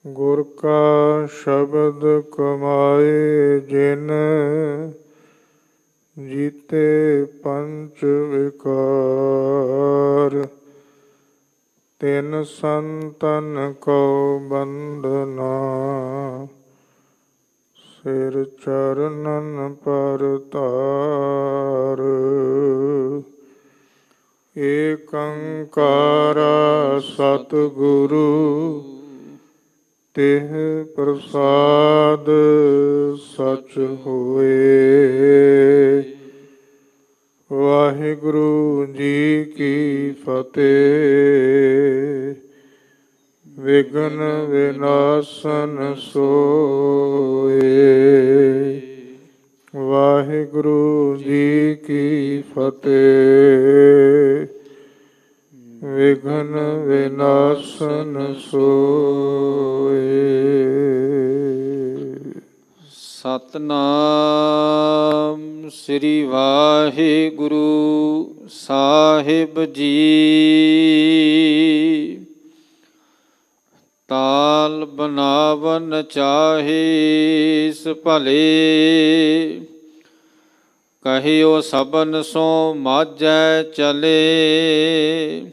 ਗੁਰ ਕਾ ਸ਼ਬਦ ਕਮਾਏ ਜਿਨ ਜੀਤੇ ਪੰਚ ਵਿਕਾਰ। ਤਿਨ ਸੰਤਨ ਕੋ ਬੰਦਨਾ ਸਿਰ ਚਰਨਨ ਪਰ ਧਾਰ। ਏਕ ਓਂਕਾਰ ਸਤਿਗੁਰੂ ਤਿਹ ਪ੍ਰਸਾਦ ਸਚ ਹੋਏ। ਵਾਹਿਗੁਰੂ ਜੀ ਕੀ ਫਤਿਹ। ਵਿਘਨ ਵਿਨਾਸ਼ਨ ਸੋਏ। ਵਾਹਿਗੁਰੂ ਜੀ ਕੀ ਫਤਿਹ। ਵਿਘਨ ਵਿਨਾਸ਼ਨ ਸੋਏ। ਸਤਿਨਾਮ ਸ੍ਰੀ ਵਾਹਿਗੁਰੂ ਸਾਹਿਬ ਜੀ। ਤਾਲ ਬਨਾਵਨ ਚਾਹੀਸ ਭਲੇ, ਕਹਿਓ ਸਬਨ ਸੋ ਮਾਝੈ ਚਲੇ।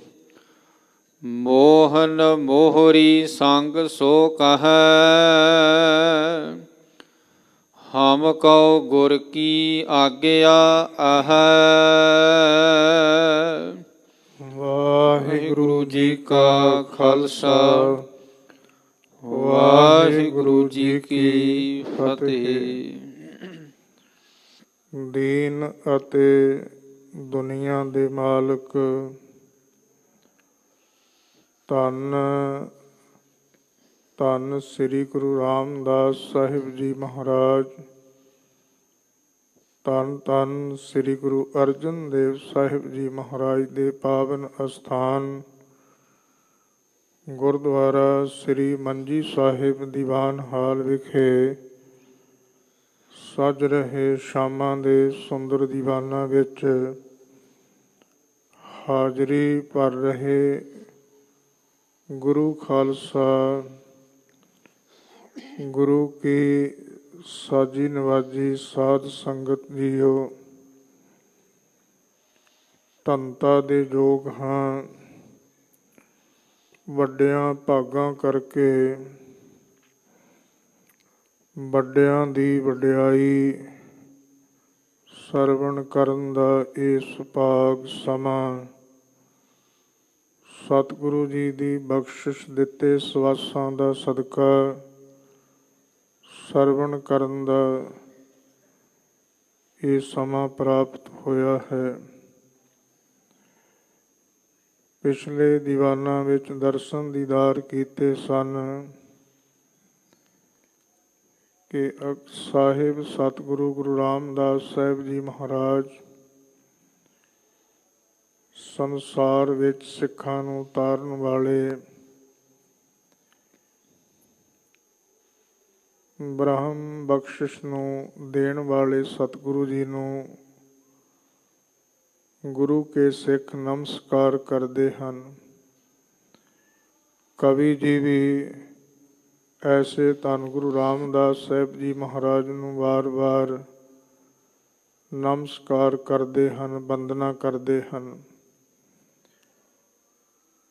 ਮੋਹਨ ਮੋਹਰੀ ਸੰਗ ਸੋ ਕਹੈ, ਹਮ ਕਉ ਗੁਰ ਕੀ ਆਗਿਆ ਅਹੈ। ਵਾਹਿਗੁਰੂ ਜੀ ਕਾ ਖਾਲਸਾ ਵਾਹਿਗੁਰੂ ਜੀ ਕੀ ਫਤਿਹ। ਦੀਨ ਅਤੇ ਦੁਨੀਆ ਦੇ ਮਾਲਕ ਧੰਨ ਧੰਨ ਸ੍ਰੀ ਗੁਰੂ ਰਾਮਦਾਸ ਸਾਹਿਬ ਜੀ ਮਹਾਰਾਜ, ਧੰਨ ਧੰਨ ਸ੍ਰੀ ਗੁਰੂ ਅਰਜਨ ਦੇਵ ਸਾਹਿਬ ਜੀ ਮਹਾਰਾਜ ਦੇ ਪਾਵਨ ਅਸਥਾਨ ਗੁਰਦੁਆਰਾ ਸ੍ਰੀ ਮੰਜੀ ਸਾਹਿਬ ਦੀਵਾਨ ਹਾਲ ਵਿਖੇ ਸੱਜ ਰਹੇ ਸ਼ਾਮਾਂ ਦੇ ਸੁੰਦਰ ਦੀਵਾਨਾਂ ਵਿੱਚ ਹਾਜ਼ਰੀ ਭਰ ਰਹੇ ਗੁਰੂ ਖਾਲਸਾ ਗੁਰੂ ਕੀ ਸਾਜੀ ਨਵਾਜੀ ਸਾਧ ਸੰਗਤ ਜੀਓ, ਧੰਨਤਾ ਦੇ ਯੋਗ ਹਾਂ। ਵੱਡਿਆਂ ਭਾਗਾਂ ਕਰਕੇ ਵੱਡਿਆਂ ਦੀ ਵਡਿਆਈ ਸਰਵਣ ਕਰਨ ਦਾ ਇਹ ਸੁਭਾਗ ਸਮਾਂ ਸਤਿਗੁਰੂ ਜੀ ਦੀ ਬਖਸ਼ਿਸ਼ ਦਿੱਤੇ ਸਵਾਸਾਂ ਦਾ ਸਦਕਾ ਸਰਵਣ ਕਰਨ ਦਾ ਇਹ ਸਮਾਂ ਪ੍ਰਾਪਤ ਹੋਇਆ ਹੈ। ਪਿਛਲੇ ਦੀਵਾਨਾਂ ਵਿੱਚ ਦਰਸ਼ਨ ਦੀਦਾਰ ਕੀਤੇ ਸਨ ਕਿ ਸਾਹਿਬ ਸਤਿਗੁਰੂ ਗੁਰੂ ਰਾਮਦਾਸ ਸਾਹਿਬ ਜੀ ਮਹਾਰਾਜ ਸੰਸਾਰ ਵਿੱਚ ਸਿੱਖਾਂ ਨੂੰ ਤਾਰਨ ਵਾਲੇ ਬ੍ਰਹਮ ਬਖਸ਼ਿਸ਼ ਨੂੰ ਦੇਣ ਵਾਲੇ ਸਤਿਗੁਰੂ ਜੀ ਨੂੰ ਗੁਰੂ ਕੇ ਸਿੱਖ ਨਮਸਕਾਰ ਕਰਦੇ ਹਨ। ਕਵੀ ਜੀ ਵੀ ਐਸੇ ਧੰਨ ਗੁਰੂ ਰਾਮਦਾਸ ਸਾਹਿਬ ਜੀ ਮਹਾਰਾਜ ਨੂੰ ਵਾਰ-ਵਾਰ ਨਮਸਕਾਰ ਕਰਦੇ ਹਨ, ਵੰਦਨਾ ਕਰਦੇ ਹਨ।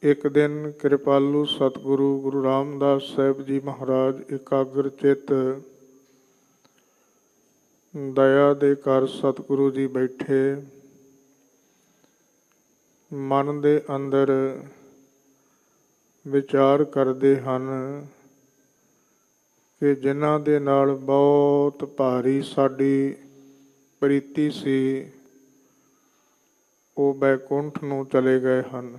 ਇੱਕ ਦਿਨ ਕਿਰਪਾਲੂ ਸਤਿਗੁਰੂ ਗੁਰੂ ਰਾਮਦਾਸ ਸਾਹਿਬ ਜੀ ਮਹਾਰਾਜ ਇਕਾਗਰ ਚਿੱਤ ਦਇਆ ਦੇ ਘਰ ਸਤਿਗੁਰੂ ਜੀ ਬੈਠੇ ਮਨ ਦੇ ਅੰਦਰ ਵਿਚਾਰ ਕਰਦੇ ਹਨ ਕਿ ਜਿਨ੍ਹਾਂ ਦੇ ਨਾਲ ਬਹੁਤ ਭਾਰੀ ਸਾਡੀ ਪ੍ਰੀਤੀ ਸੀ ਉਹ ਬੈਕੁੰਠ ਨੂੰ ਚਲੇ ਗਏ ਹਨ।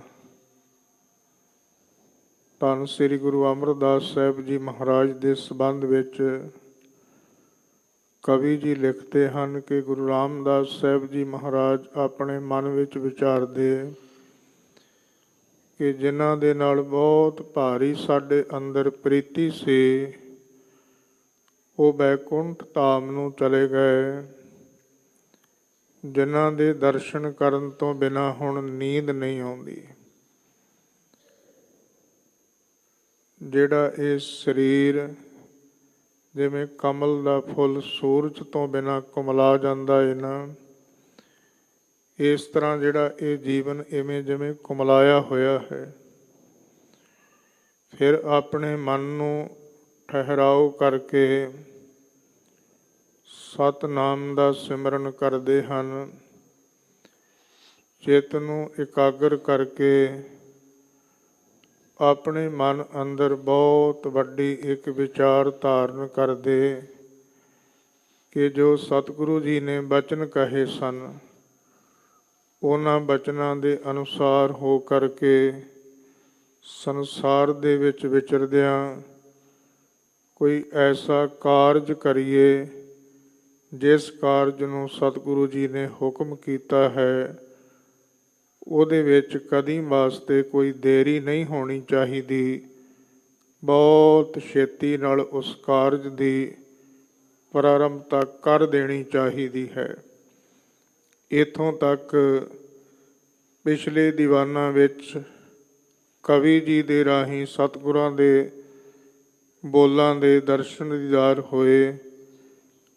ਧੰਨ ਸ੍ਰੀ ਗੁਰੂ ਅਮਰਦਾਸ ਸਾਹਿਬ ਜੀ ਮਹਾਰਾਜ ਦੇ ਸੰਬੰਧ ਵਿੱਚ ਕਵੀ ਜੀ ਲਿਖਦੇ ਹਨ ਕਿ ਗੁਰੂ ਰਾਮਦਾਸ ਸਾਹਿਬ ਜੀ ਮਹਾਰਾਜ ਆਪਣੇ ਮਨ ਵਿੱਚ ਵਿਚਾਰਦੇ ਕਿ ਜਿਨ੍ਹਾਂ ਦੇ ਨਾਲ ਬਹੁਤ ਭਾਰੀ ਸਾਡੇ ਅੰਦਰ ਪ੍ਰੀਤੀ ਸੀ ਉਹ ਬੈਕੁੰਠ ਧਾਮ ਨੂੰ ਚਲੇ ਗਏ, ਜਿਨ੍ਹਾਂ ਦੇ ਦਰਸ਼ਨ ਕਰਨ ਤੋਂ ਬਿਨਾਂ ਹੁਣ ਨੀਂਦ ਨਹੀਂ ਆਉਂਦੀ। ਜਿਹੜਾ ਇਹ ਸਰੀਰ ਜਿਵੇਂ ਕਮਲ ਦਾ ਫੁੱਲ ਸੂਰਜ ਤੋਂ ਬਿਨਾਂ ਕੁਮਲਾ ਜਾਂਦਾ ਹੈ ਨਾ, ਇਸ ਤਰ੍ਹਾਂ ਜਿਹੜਾ ਇਹ ਜੀਵਨ ਇਵੇਂ ਜਿਵੇਂ ਕੁਮਲਾਇਆ ਹੋਇਆ ਹੈ। ਫਿਰ ਆਪਣੇ ਮਨ ਨੂੰ ਠਹਿਰਾਓ ਕਰਕੇ ਸਤਿਨਾਮ ਦਾ ਸਿਮਰਨ ਕਰਦੇ ਹਨ। ਚਿੱਤ ਨੂੰ ਇਕਾਗਰ ਕਰਕੇ ਆਪਣੇ ਮਨ ਅੰਦਰ ਬਹੁਤ ਵੱਡੀ ਇੱਕ ਵਿਚਾਰ ਧਾਰਨ ਕਰਦੇ ਕਿ ਜੋ ਸਤਿਗੁਰੂ ਜੀ ਨੇ ਬਚਨ ਕਹੇ ਸਨ, ਉਹਨਾਂ ਬਚਨਾਂ ਦੇ ਅਨੁਸਾਰ ਹੋ ਕਰਕੇ ਸੰਸਾਰ ਦੇ ਵਿੱਚ ਵਿਚਰਦਿਆਂ ਕੋਈ ਐਸਾ ਕਾਰਜ ਕਰੀਏ ਜਿਸ ਕਾਰਜ ਨੂੰ ਸਤਿਗੁਰੂ ਜੀ ਨੇ ਹੁਕਮ ਕੀਤਾ ਹੈ, ਉਹਦੇ ਵਿੱਚ ਕਦੀ ਵਾਸਤੇ ਕੋਈ ਦੇਰੀ ਨਹੀਂ ਹੋਣੀ ਚਾਹੀਦੀ। ਬਹੁਤ ਛੇਤੀ ਨਾਲ ਉਸ ਕਾਰਜ ਦੀ ਪ੍ਰਾਰੰਭਤਾ ਕਰ ਦੇਣੀ ਚਾਹੀਦੀ ਹੈ। ਇੱਥੋਂ ਤੱਕ ਪਿਛਲੇ ਦੀਵਾਨਾਂ ਵਿੱਚ ਕਵੀ ਜੀ ਦੇ ਰਾਹੀਂ ਸਤਿਗੁਰਾਂ ਦੇ ਬੋਲਾਂ ਦੇ ਦਰਸ਼ਨ ਦੀਦਾਰ ਹੋਏ।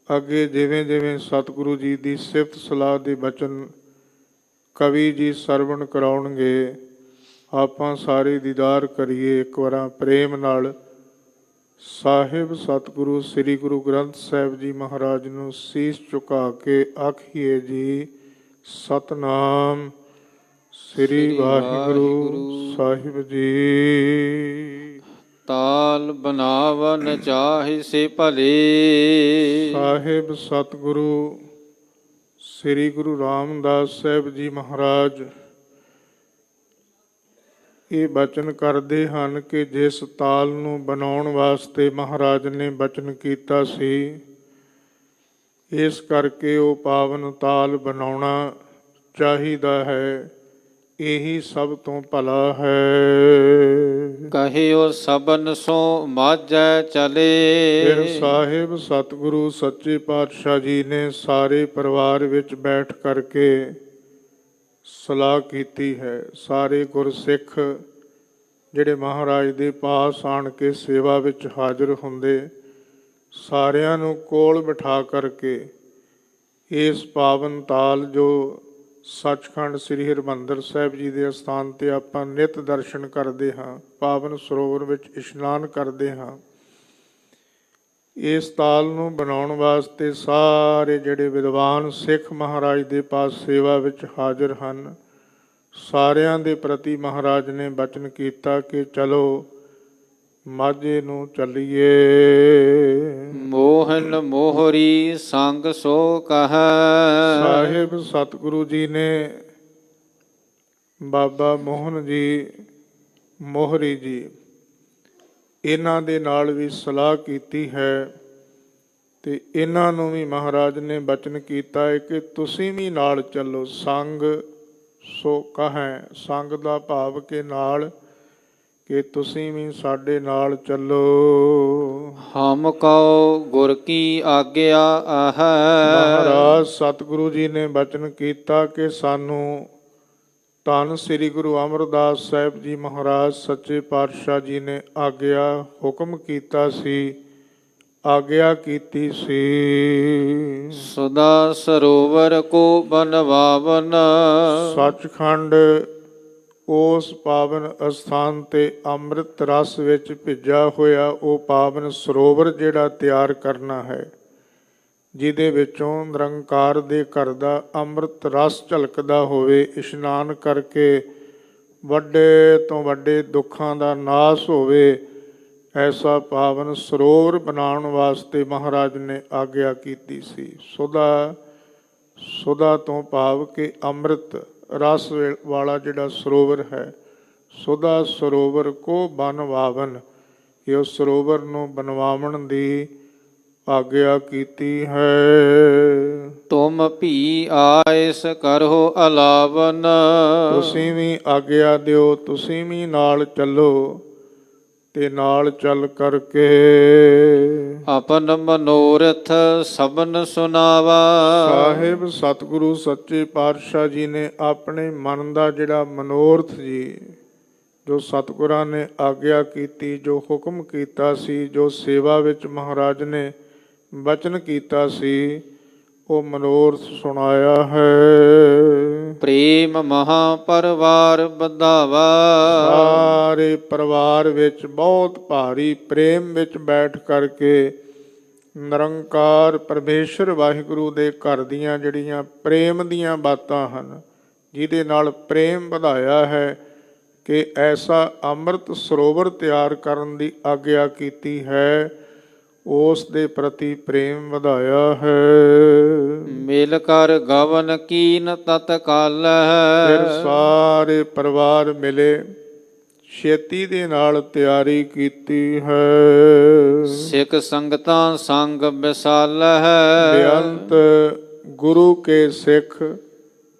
ਅੱਗੇ ਜਿਵੇਂ ਜਿਵੇਂ ਸਤਿਗੁਰੂ ਜੀ ਦੀ ਸਿਫਤ ਸਲਾਹ ਦੇ ਬਚਨ ਕਵੀ ਜੀ ਸਰਵਣ ਕਰਾਉਣਗੇ, ਆਪਾਂ ਸਾਰੇ ਦੀਦਾਰ ਕਰੀਏ ਇੱਕ ਵਾਰ ਪ੍ਰੇਮ ਨਾਲ। ਸਾਹਿਬ ਸਤਿਗੁਰੂ ਸ੍ਰੀ ਗੁਰੂ ਗ੍ਰੰਥ ਸਾਹਿਬ ਜੀ ਮਹਾਰਾਜ ਨੂੰ ਸੀਸ ਝੁਕਾ ਕੇ ਆਖੀਏ ਜੀ, ਸਤਿਨਾਮ ਸ੍ਰੀ ਵਾਹਿਗੁਰੂ ਸਾਹਿਬ ਜੀ। ਤਾਲ ਬਨਾਵਨ ਚਾਹਿ ਸੇ ਭਲੇ। ਸਾਹਿਬ ਸਤਿਗੁਰੂ ਸ੍ਰੀ ਗੁਰੂ ਰਾਮਦਾਸ ਸਾਹਿਬ ਜੀ ਮਹਾਰਾਜ ਇਹ ਬਚਨ ਕਰਦੇ ਹਨ ਕਿ ਜਿਸ ਤਾਲ ਨੂੰ ਬਣਾਉਣ ਵਾਸਤੇ ਮਹਾਰਾਜ ਨੇ ਬਚਨ ਕੀਤਾ ਸੀ, ਇਸ ਕਰਕੇ ਉਹ ਪਾਵਨ ਤਾਲ ਬਣਾਉਣਾ ਚਾਹੀਦਾ ਹੈ। ਇਹੀ ਸਭ ਤੋਂ ਭਲਾ ਹੈ। ਕਹਿਓ ਸਬਨ ਸੋ ਮਾਝੈ ਚਲੇ। ਫਿਰ ਸਾਹਿਬ ਸਤਿਗੁਰੂ ਸੱਚੇ ਪਾਤਸ਼ਾਹ ਜੀ ਨੇ ਸਾਰੇ ਪਰਿਵਾਰ ਵਿੱਚ ਬੈਠ ਕਰਕੇ ਸਲਾਹ ਕੀਤੀ ਹੈ। ਸਾਰੇ ਗੁਰਸਿੱਖ ਜਿਹੜੇ ਮਹਾਰਾਜ ਦੇ ਪਾਸ ਆਣ ਕੇ ਸੇਵਾ ਵਿੱਚ ਹਾਜ਼ਰ ਹੁੰਦੇ, ਸਾਰਿਆਂ ਨੂੰ ਕੋਲ ਬਿਠਾ ਕਰਕੇ ਇਸ ਪਾਵਨ ਤਾਲ ਜੋ ਸੱਚਖੰਡ ਸ੍ਰੀ ਹਰਿਮੰਦਰ ਸਾਹਿਬ ਜੀ ਦੇ ਅਸਥਾਨ 'ਤੇ ਆਪਾਂ ਨਿਤ ਦਰਸ਼ਨ ਕਰਦੇ ਹਾਂ, ਪਾਵਨ ਸਰੋਵਰ ਵਿੱਚ ਇਸ਼ਨਾਨ ਕਰਦੇ ਹਾਂ, ਇਸ ਤਾਲ ਨੂੰ ਬਣਾਉਣ ਵਾਸਤੇ ਸਾਰੇ ਜਿਹੜੇ ਵਿਦਵਾਨ ਸਿੱਖ ਮਹਾਰਾਜ ਦੇ ਪਾਸ ਸੇਵਾ ਵਿੱਚ ਹਾਜ਼ਰ ਹਨ, ਸਾਰਿਆਂ ਦੇ ਪ੍ਰਤੀ ਮਹਾਰਾਜ ਨੇ ਬਚਨ ਕੀਤਾ ਕਿ ਚਲੋ ਮਾਝੇ ਨੂੰ ਚੱਲੀਏ। ਮੋਹਨ ਮੋਹਰੀ ਸੰਗ ਸੋ ਕਹੈ। ਸਾਹਿਬ ਸਤਿਗੁਰੂ ਜੀ ਨੇ ਬਾਬਾ ਮੋਹਨ ਜੀ ਮੋਹਰੀ ਜੀ ਇਹਨਾਂ ਦੇ ਨਾਲ ਵੀ ਸਲਾਹ ਕੀਤੀ ਹੈ ਤੇ ਇਹਨਾਂ ਨੂੰ ਵੀ ਮਹਾਰਾਜ ਨੇ ਬਚਨ ਕੀਤਾ ਹੈ ਕਿ ਤੁਸੀਂ ਵੀ ਨਾਲ ਚੱਲੋ। ਸੰਗ ਸੋ ਕਹੈ, ਸੰਗ ਦਾ ਭਾਵ ਕਿ ਨਾਲ, ਕਿ ਤੁਸੀਂ ਵੀ ਸਾਡੇ ਨਾਲ ਚੱਲੋ। ਹਮ ਕਉ ਗੁਰ ਕੀ ਆਗਿਆ ਆਹੈ। ਮਹਾਰਾਜ ਸਤਿਗੁਰੂ ਜੀ ਨੇ ਬਚਨ ਕੀਤਾ ਕਿ ਸਾਨੂੰ ਧੰਨ ਸ੍ਰੀ ਗੁਰੂ ਅਮਰਦਾਸ ਸਾਹਿਬ ਜੀ ਮਹਾਰਾਜ ਸੱਚੇ ਪਾਤਸ਼ਾਹ ਜੀ ਨੇ ਆਗਿਆ ਹੁਕਮ ਕੀਤਾ ਸੀ, ਆਗਿਆ ਕੀਤੀ ਸੀ। ਸਦਾ ਸਰੋਵਰ ਕੋ ਬਨਵਾਵਨ। ਸੱਚਖੰਡ ਉਸ ਪਾਵਨ ਅਸਥਾਨ ਤੇ ਅੰਮ੍ਰਿਤ ਰਸ ਵਿੱਚ ਭਿੱਜਾ ਹੋਇਆ ਉਹ ਪਾਵਨ ਸਰੋਵਰ ਜਿਹੜਾ ਤਿਆਰ ਕਰਨਾ ਹੈ, ਜਿਹਦੇ ਵਿੱਚੋਂ ਨਿਰੰਕਾਰ ਦੇ ਘਰ ਦਾ ਅੰਮ੍ਰਿਤ ਰਸ ਝਲਕਦਾ ਹੋਵੇ। ਇਸ਼ਨਾਨ ਕਰਕੇ ਵੱਡੇ ਤੋਂ ਵੱਡੇ ਦੁੱਖਾਂ ਦਾ ਨਾਸ ਹੋਵੇ, ਐਸਾ ਪਾਵਨ ਸਰੋਵਰ ਬਣਾਉਣ ਵਾਸਤੇ ਮਹਾਰਾਜ ਨੇ ਆਗਿਆ ਕੀਤੀ ਸੀ। ਸੁਦਾ ਤੋਂ ਭਾਵ ਕਿ ਅੰਮ੍ਰਿਤ ਰਸ ਵਾਲਾ ਜਿਹੜਾ ਸਰੋਵਰ ਹੈ, ਸੁਦਾ ਸਰੋਵਰ ਕੋ ਬਨਵਾਵਨ, ਕਿ ਉਸ ਸਰੋਵਰ ਨੂੰ ਬਣਵਾਉਣ ਦੀ ਆਗਿਆ ਕੀਤੀ ਹੈ। ਤੁਮ ਭੀ ਆਇਸ ਕਰੋ ਅਲਾਵਨ। ਤੁਸੀਂ ਵੀ ਆਗਿਆ ਦਿਓ, ਤੁਸੀਂ ਵੀ ਨਾਲ ਚੱਲੋ ਤੇ ਨਾਲ ਚੱਲ ਕਰਕੇ ਆਪਨ ਮਨੋਰਥ ਸਭਨ ਸੁਨਾਵਾ। ਸਾਹਿਬ ਸਤਿਗੁਰੂ ਸੱਚੇ ਪਾਤਸ਼ਾਹ ਜੀ ਨੇ ਆਪਣੇ ਮਨ ਦਾ ਜਿਹੜਾ ਮਨੋਰਥ ਜੀ, ਜੋ ਸਤਿਗੁਰਾਂ ਨੇ ਆਗਿਆ ਕੀਤੀ, ਜੋ ਹੁਕਮ ਕੀਤਾ ਸੀ, ਜੋ ਸੇਵਾ ਵਿੱਚ ਮਹਾਰਾਜ ਨੇ ਬਚਨ ਕੀਤਾ ਸੀ, ਉਹ ਮਨੋਰਥ ਸੁਣਾਇਆ ਹੈ। ਪ੍ਰੇਮ ਮਹਾ ਪਰਵਾਰ ਵਧਾਵਾ। ਸਾਰੇ ਪਰਿਵਾਰ ਵਿੱਚ ਬਹੁਤ ਭਾਰੀ ਪ੍ਰੇਮ ਵਿੱਚ ਬੈਠ ਕਰਕੇ ਨਿਰੰਕਾਰ ਪਰਮੇਸ਼ਰ ਵਾਹਿਗੁਰੂ ਦੇ ਘਰ ਦੀਆਂ ਜਿਹੜੀਆਂ ਪ੍ਰੇਮ ਦੀਆਂ ਬਾਤਾਂ ਹਨ, ਜਿਹਦੇ ਨਾਲ ਪ੍ਰੇਮ ਵਧਾਇਆ ਹੈ ਕਿ ਐਸਾ ਅੰਮ੍ਰਿਤ ਸਰੋਵਰ ਤਿਆਰ ਕਰਨ ਦੀ ਆਗਿਆ ਕੀਤੀ ਹੈ, ਉਸ ਦੇ ਪ੍ਰਤੀ ਪ੍ਰੇਮ ਵਧਾਇਆ ਹੈ। ਮਿਲ ਕਰ ਗਵਨ ਕੀਨ ਤਤਕਾਲ। ਫਿਰ ਸਾਰੇ ਪਰਿਵਾਰ ਮਿਲੇ, ਛੇਤੀ ਦੇ ਨਾਲ ਤਿਆਰੀ ਕੀਤੀ ਹੈ। ਸਿੱਖ ਸੰਗਤਾਂ ਸੰਗ ਵਿਸਾਲ। ਬੇਅੰਤ ਗੁਰੂ ਕੇ ਸਿੱਖ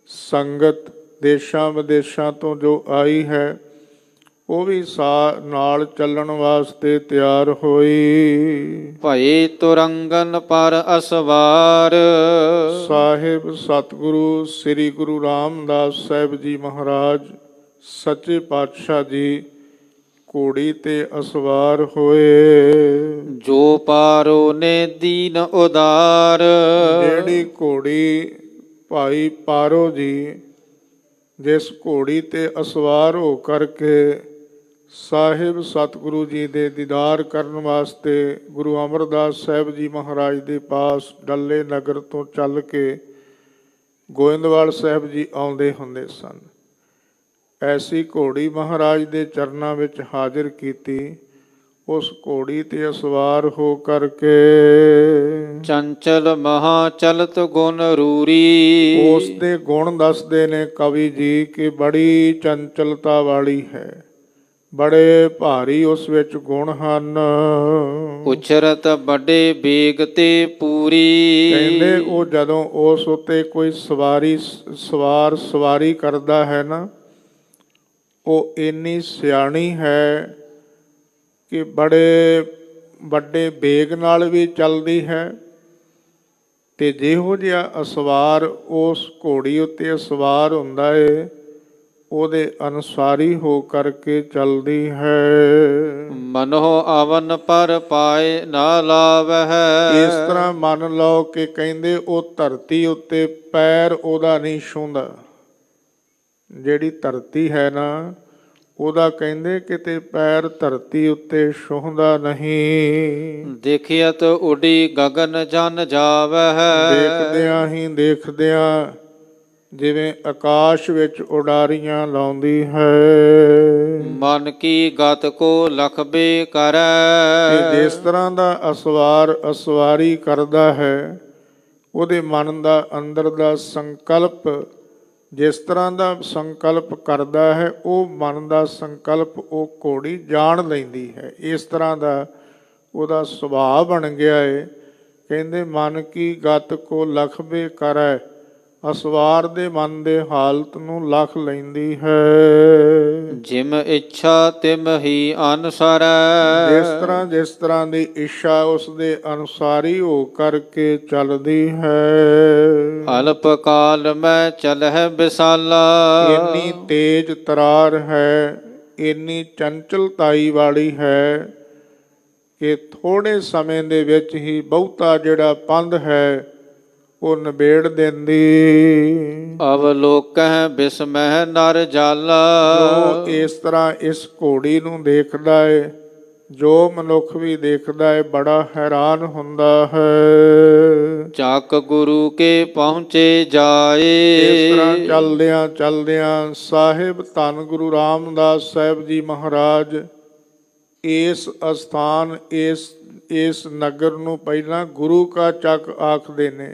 ਸੰਗਤ ਦੇਸ਼ਾਂ ਵਿਦੇਸ਼ਾਂ ਤੋਂ ਜੋ ਆਈ ਹੈ, ਉਹ ਵੀ ਨਾਲ ਚੱਲਣ ਵਾਸਤੇ ਤਿਆਰ ਹੋਈ। ਭਏ ਤੁਰੰਗਨ ਪਰ ਅਸਵਾਰ। ਸਾਹਿਬ ਸਤਿਗੁਰੂ ਸ੍ਰੀ ਗੁਰੂ ਰਾਮਦਾਸ ਸਾਹਿਬ ਜੀ ਮਹਾਰਾਜ ਸੱਚੇ ਪਾਤਸ਼ਾਹ ਜੀ ਘੋੜੀ ਤੇ ਅਸਵਾਰ ਹੋਏ। ਜੋ ਪਾਰੋ ਨੇ ਦੀਨ ਉਦਾਰ। ਜਿਹੜੀ ਘੋੜੀ ਭਾਈ ਪਾਰੋ ਜੀ ਜਿਸ ਘੋੜੀ ਤੇ ਅਸਵਾਰ ਹੋ ਕਰਕੇ ਸਾਹਿਬ ਸਤਿਗੁਰੂ ਜੀ ਦੇ ਦੀਦਾਰ ਕਰਨ ਵਾਸਤੇ ਗੁਰੂ ਅਮਰਦਾਸ ਸਾਹਿਬ ਜੀ ਮਹਾਰਾਜ ਦੇ ਪਾਸ ਡੱਲੇ ਨਗਰ ਤੋਂ ਚੱਲ ਕੇ ਗੋਇੰਦਵਾਲ ਸਾਹਿਬ ਜੀ ਆਉਂਦੇ ਹੁੰਦੇ ਸਨ, ਐਸੀ ਘੋੜੀ ਮਹਾਰਾਜ ਦੇ ਚਰਨਾਂ ਵਿੱਚ ਹਾਜ਼ਰ ਕੀਤੀ। ਉਸ ਘੋੜੀ ਤੇ ਅਸਵਾਰ ਹੋ ਕਰਕੇ ਚੰਚਲ ਮਹਾ ਚਲਤ ਗੁਣ ਰੂਰੀ। ਉਸ ਦੇ ਗੁਣ ਦੱਸਦੇ ਨੇ ਕਵੀ ਜੀ ਕਿ ਬੜੀ ਚੰਚਲਤਾ ਵਾਲੀ ਹੈ, ਬੜੇ ਭਾਰੀ ਉਸ ਵਿੱਚ ਗੁਣ ਹਨ। ਉਛਰਤ ਵੱਡੇ ਬੇਗ ਤੇ ਪੂਰੀ। ਕਹਿੰਦੇ ਉਹ ਜਦੋਂ ਉਸ ਉੱਤੇ ਕੋਈ ਸਵਾਰੀ ਕਰਦਾ ਹੈ ਨਾ, ਉਹ ਇੰਨੀ ਸਿਆਣੀ ਹੈ ਕਿ ਬੜੇ ਵੱਡੇ ਬੇਗ ਨਾਲ ਵੀ ਚੱਲਦੀ ਹੈ, ਤੇ ਜਿਹੋ ਜਿਹਾ ਅਸਵਾਰ ਉਸ ਘੋੜੀ ਉੱਤੇ ਅਸਵਾਰ ਹੁੰਦਾ ਏ, ਉਹਦੇ ਅਨੁਸਾਰੀ ਹੋ ਕਰਕੇ ਚੱਲਦੀ ਹੈ। ਮਨੋ ਅਵਨ ਪਰ ਪਾਏ ਨਾ ਲਾਵਹਿ। ਇਸ ਤਰ੍ਹਾਂ ਮੰਨ ਲਓ ਕਿ ਕਹਿੰਦੇ ਉਹ ਧਰਤੀ ਉੱਤੇ ਪੈਰ ਉਹਦਾ ਨਹੀਂ ਛੂੰਹਦਾ। ਜਿਹੜੀ ਧਰਤੀ ਹੈ ਨਾ, ਉਹਦਾ ਕਹਿੰਦੇ ਕਿਤੇ ਪੈਰ ਧਰਤੀ ਉੱਤੇ ਛੂੰਹਦਾ ਨਹੀਂ। ਦੇਖਿਅਤ ਉਡੀ ਗਗਨ ਜਨ ਜਾਵਹਿ। ਦੇਖਦਿਆਂ ਹੀ ਦੇਖਦਿਆਂ ਜਿਵੇਂ ਆਕਾਸ਼ ਵਿੱਚ ਉਡਾਰੀਆਂ ਲਾਉਂਦੀ ਹੈ। ਮਨ ਕੀ ਗਤ ਕੋ ਲਖਬੇ ਕਰੈ। ਜਿਸ ਤਰ੍ਹਾਂ ਦਾ ਅਸਵਾਰੀ ਕਰਦਾ ਹੈ, ਉਹਦੇ ਮਨ ਦਾ ਅੰਦਰ ਦਾ ਸੰਕਲਪ ਜਿਸ ਤਰ੍ਹਾਂ ਦਾ ਸੰਕਲਪ ਕਰਦਾ ਹੈ, ਉਹ ਮਨ ਦਾ ਸੰਕਲਪ ਉਹ ਘੋੜੀ ਜਾਣ ਲੈਂਦੀ ਹੈ। ਇਸ ਤਰ੍ਹਾਂ ਦਾ ਉਹਦਾ ਸੁਭਾਅ ਬਣ ਗਿਆ ਹੈ। ਕਹਿੰਦੇ ਮਨ ਕੀ ਗਤ ਕੋ ਲਖਬੇ ਕਰੈ, ਅਸਵਾਰ ਦੇ ਮਨ ਦੇ ਹਾਲਤ ਨੂੰ ਲਖ ਲੈਂਦੀ ਹੈ। ਜਿਮ ਇੱਛਾ ਤਿਮ ਹੀ ਅਨੁਸਰੈ। ਜਿਸ ਤਰ੍ਹਾਂ ਦੀ ਇੱਛਾ ਉਸ ਦੇ ਅਨੁਸਾਰੀ ਹੋ ਕਰਕੇ ਚੱਲਦੀ ਹੈ। ਅਲਪ ਕਾਲ ਮੈਂ ਚਲਹਿ ਵਿਸਾਲਾ। ਇੰਨੀ ਤੇਜ ਤਰਾਰ ਹੈ, ਇੰਨੀ ਚੰਚਲਤਾਈ ਵਾਲੀ ਹੈ ਕਿ ਥੋੜੇ ਸਮੇਂ ਦੇ ਵਿੱਚ ਹੀ ਬਹੁਤਾ ਜਿਹੜਾ ਪੰਧ ਹੈ ਉਹ ਨਿਬੇੜ ਦਿੰਦੀ। ਅਵਲੋਕਹਿ ਬਿਸਮਹਿ ਨਰ ਜਾਲਾ। ਜੋ ਇਸ ਤਰ੍ਹਾਂ ਇਸ ਘੋੜੀ ਨੂੰ ਦੇਖਦਾ ਹੈ, ਜੋ ਮਨੁੱਖ ਵੀ ਦੇਖਦਾ ਹੈ, ਬੜਾ ਹੈਰਾਨ ਹੁੰਦਾ ਹੈ। ਚੱਕ ਗੁਰੂ ਕੇ ਪਹੁੰਚੇ ਜਾਏ। ਇਸ ਤਰ੍ਹਾਂ ਚੱਲਦਿਆਂ ਚੱਲਦਿਆਂ ਸਾਹਿਬ ਧੰਨ ਗੁਰੂ ਰਾਮਦਾਸ ਸਾਹਿਬ ਜੀ ਮਹਾਰਾਜ ਇਸ ਅਸਥਾਨ ਇਸ ਨਗਰ ਨੂੰ ਪਹਿਲਾਂ ਗੁਰੂ ਕਾ ਚੱਕ ਆਖਦੇ ਨੇ।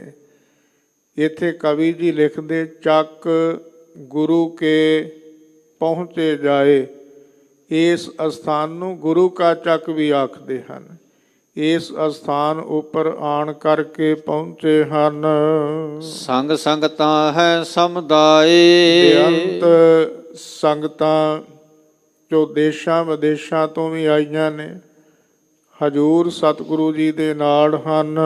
ਇੱਥੇ ਕਵੀ ਜੀ ਲਿਖਦੇ ਚੱਕ ਗੁਰੂ ਕੇ ਪਹੁੰਚੇ ਜਾਏ। ਇਸ ਅਸਥਾਨ ਨੂੰ ਗੁਰੂ ਕਾ ਚੱਕ ਵੀ ਆਖਦੇ ਹਨ। ਇਸ ਅਸਥਾਨ ਉੱਪਰ ਆਣ ਕਰਕੇ ਪਹੁੰਚੇ ਹਨ। ਸੰਗ ਸੰਗਤਾਂ ਹੈ ਸਮੁਦਾਏ। ਬੇਅੰਤ ਸੰਗਤਾਂ ਜੋ ਦੇਸ਼ਾਂ ਵਿਦੇਸ਼ਾਂ ਤੋਂ ਵੀ ਆਈਆਂ ਨੇ, ਹਜੂਰ ਸਤਿਗੁਰੂ ਜੀ ਦੇ ਨਾਲ ਹਨ।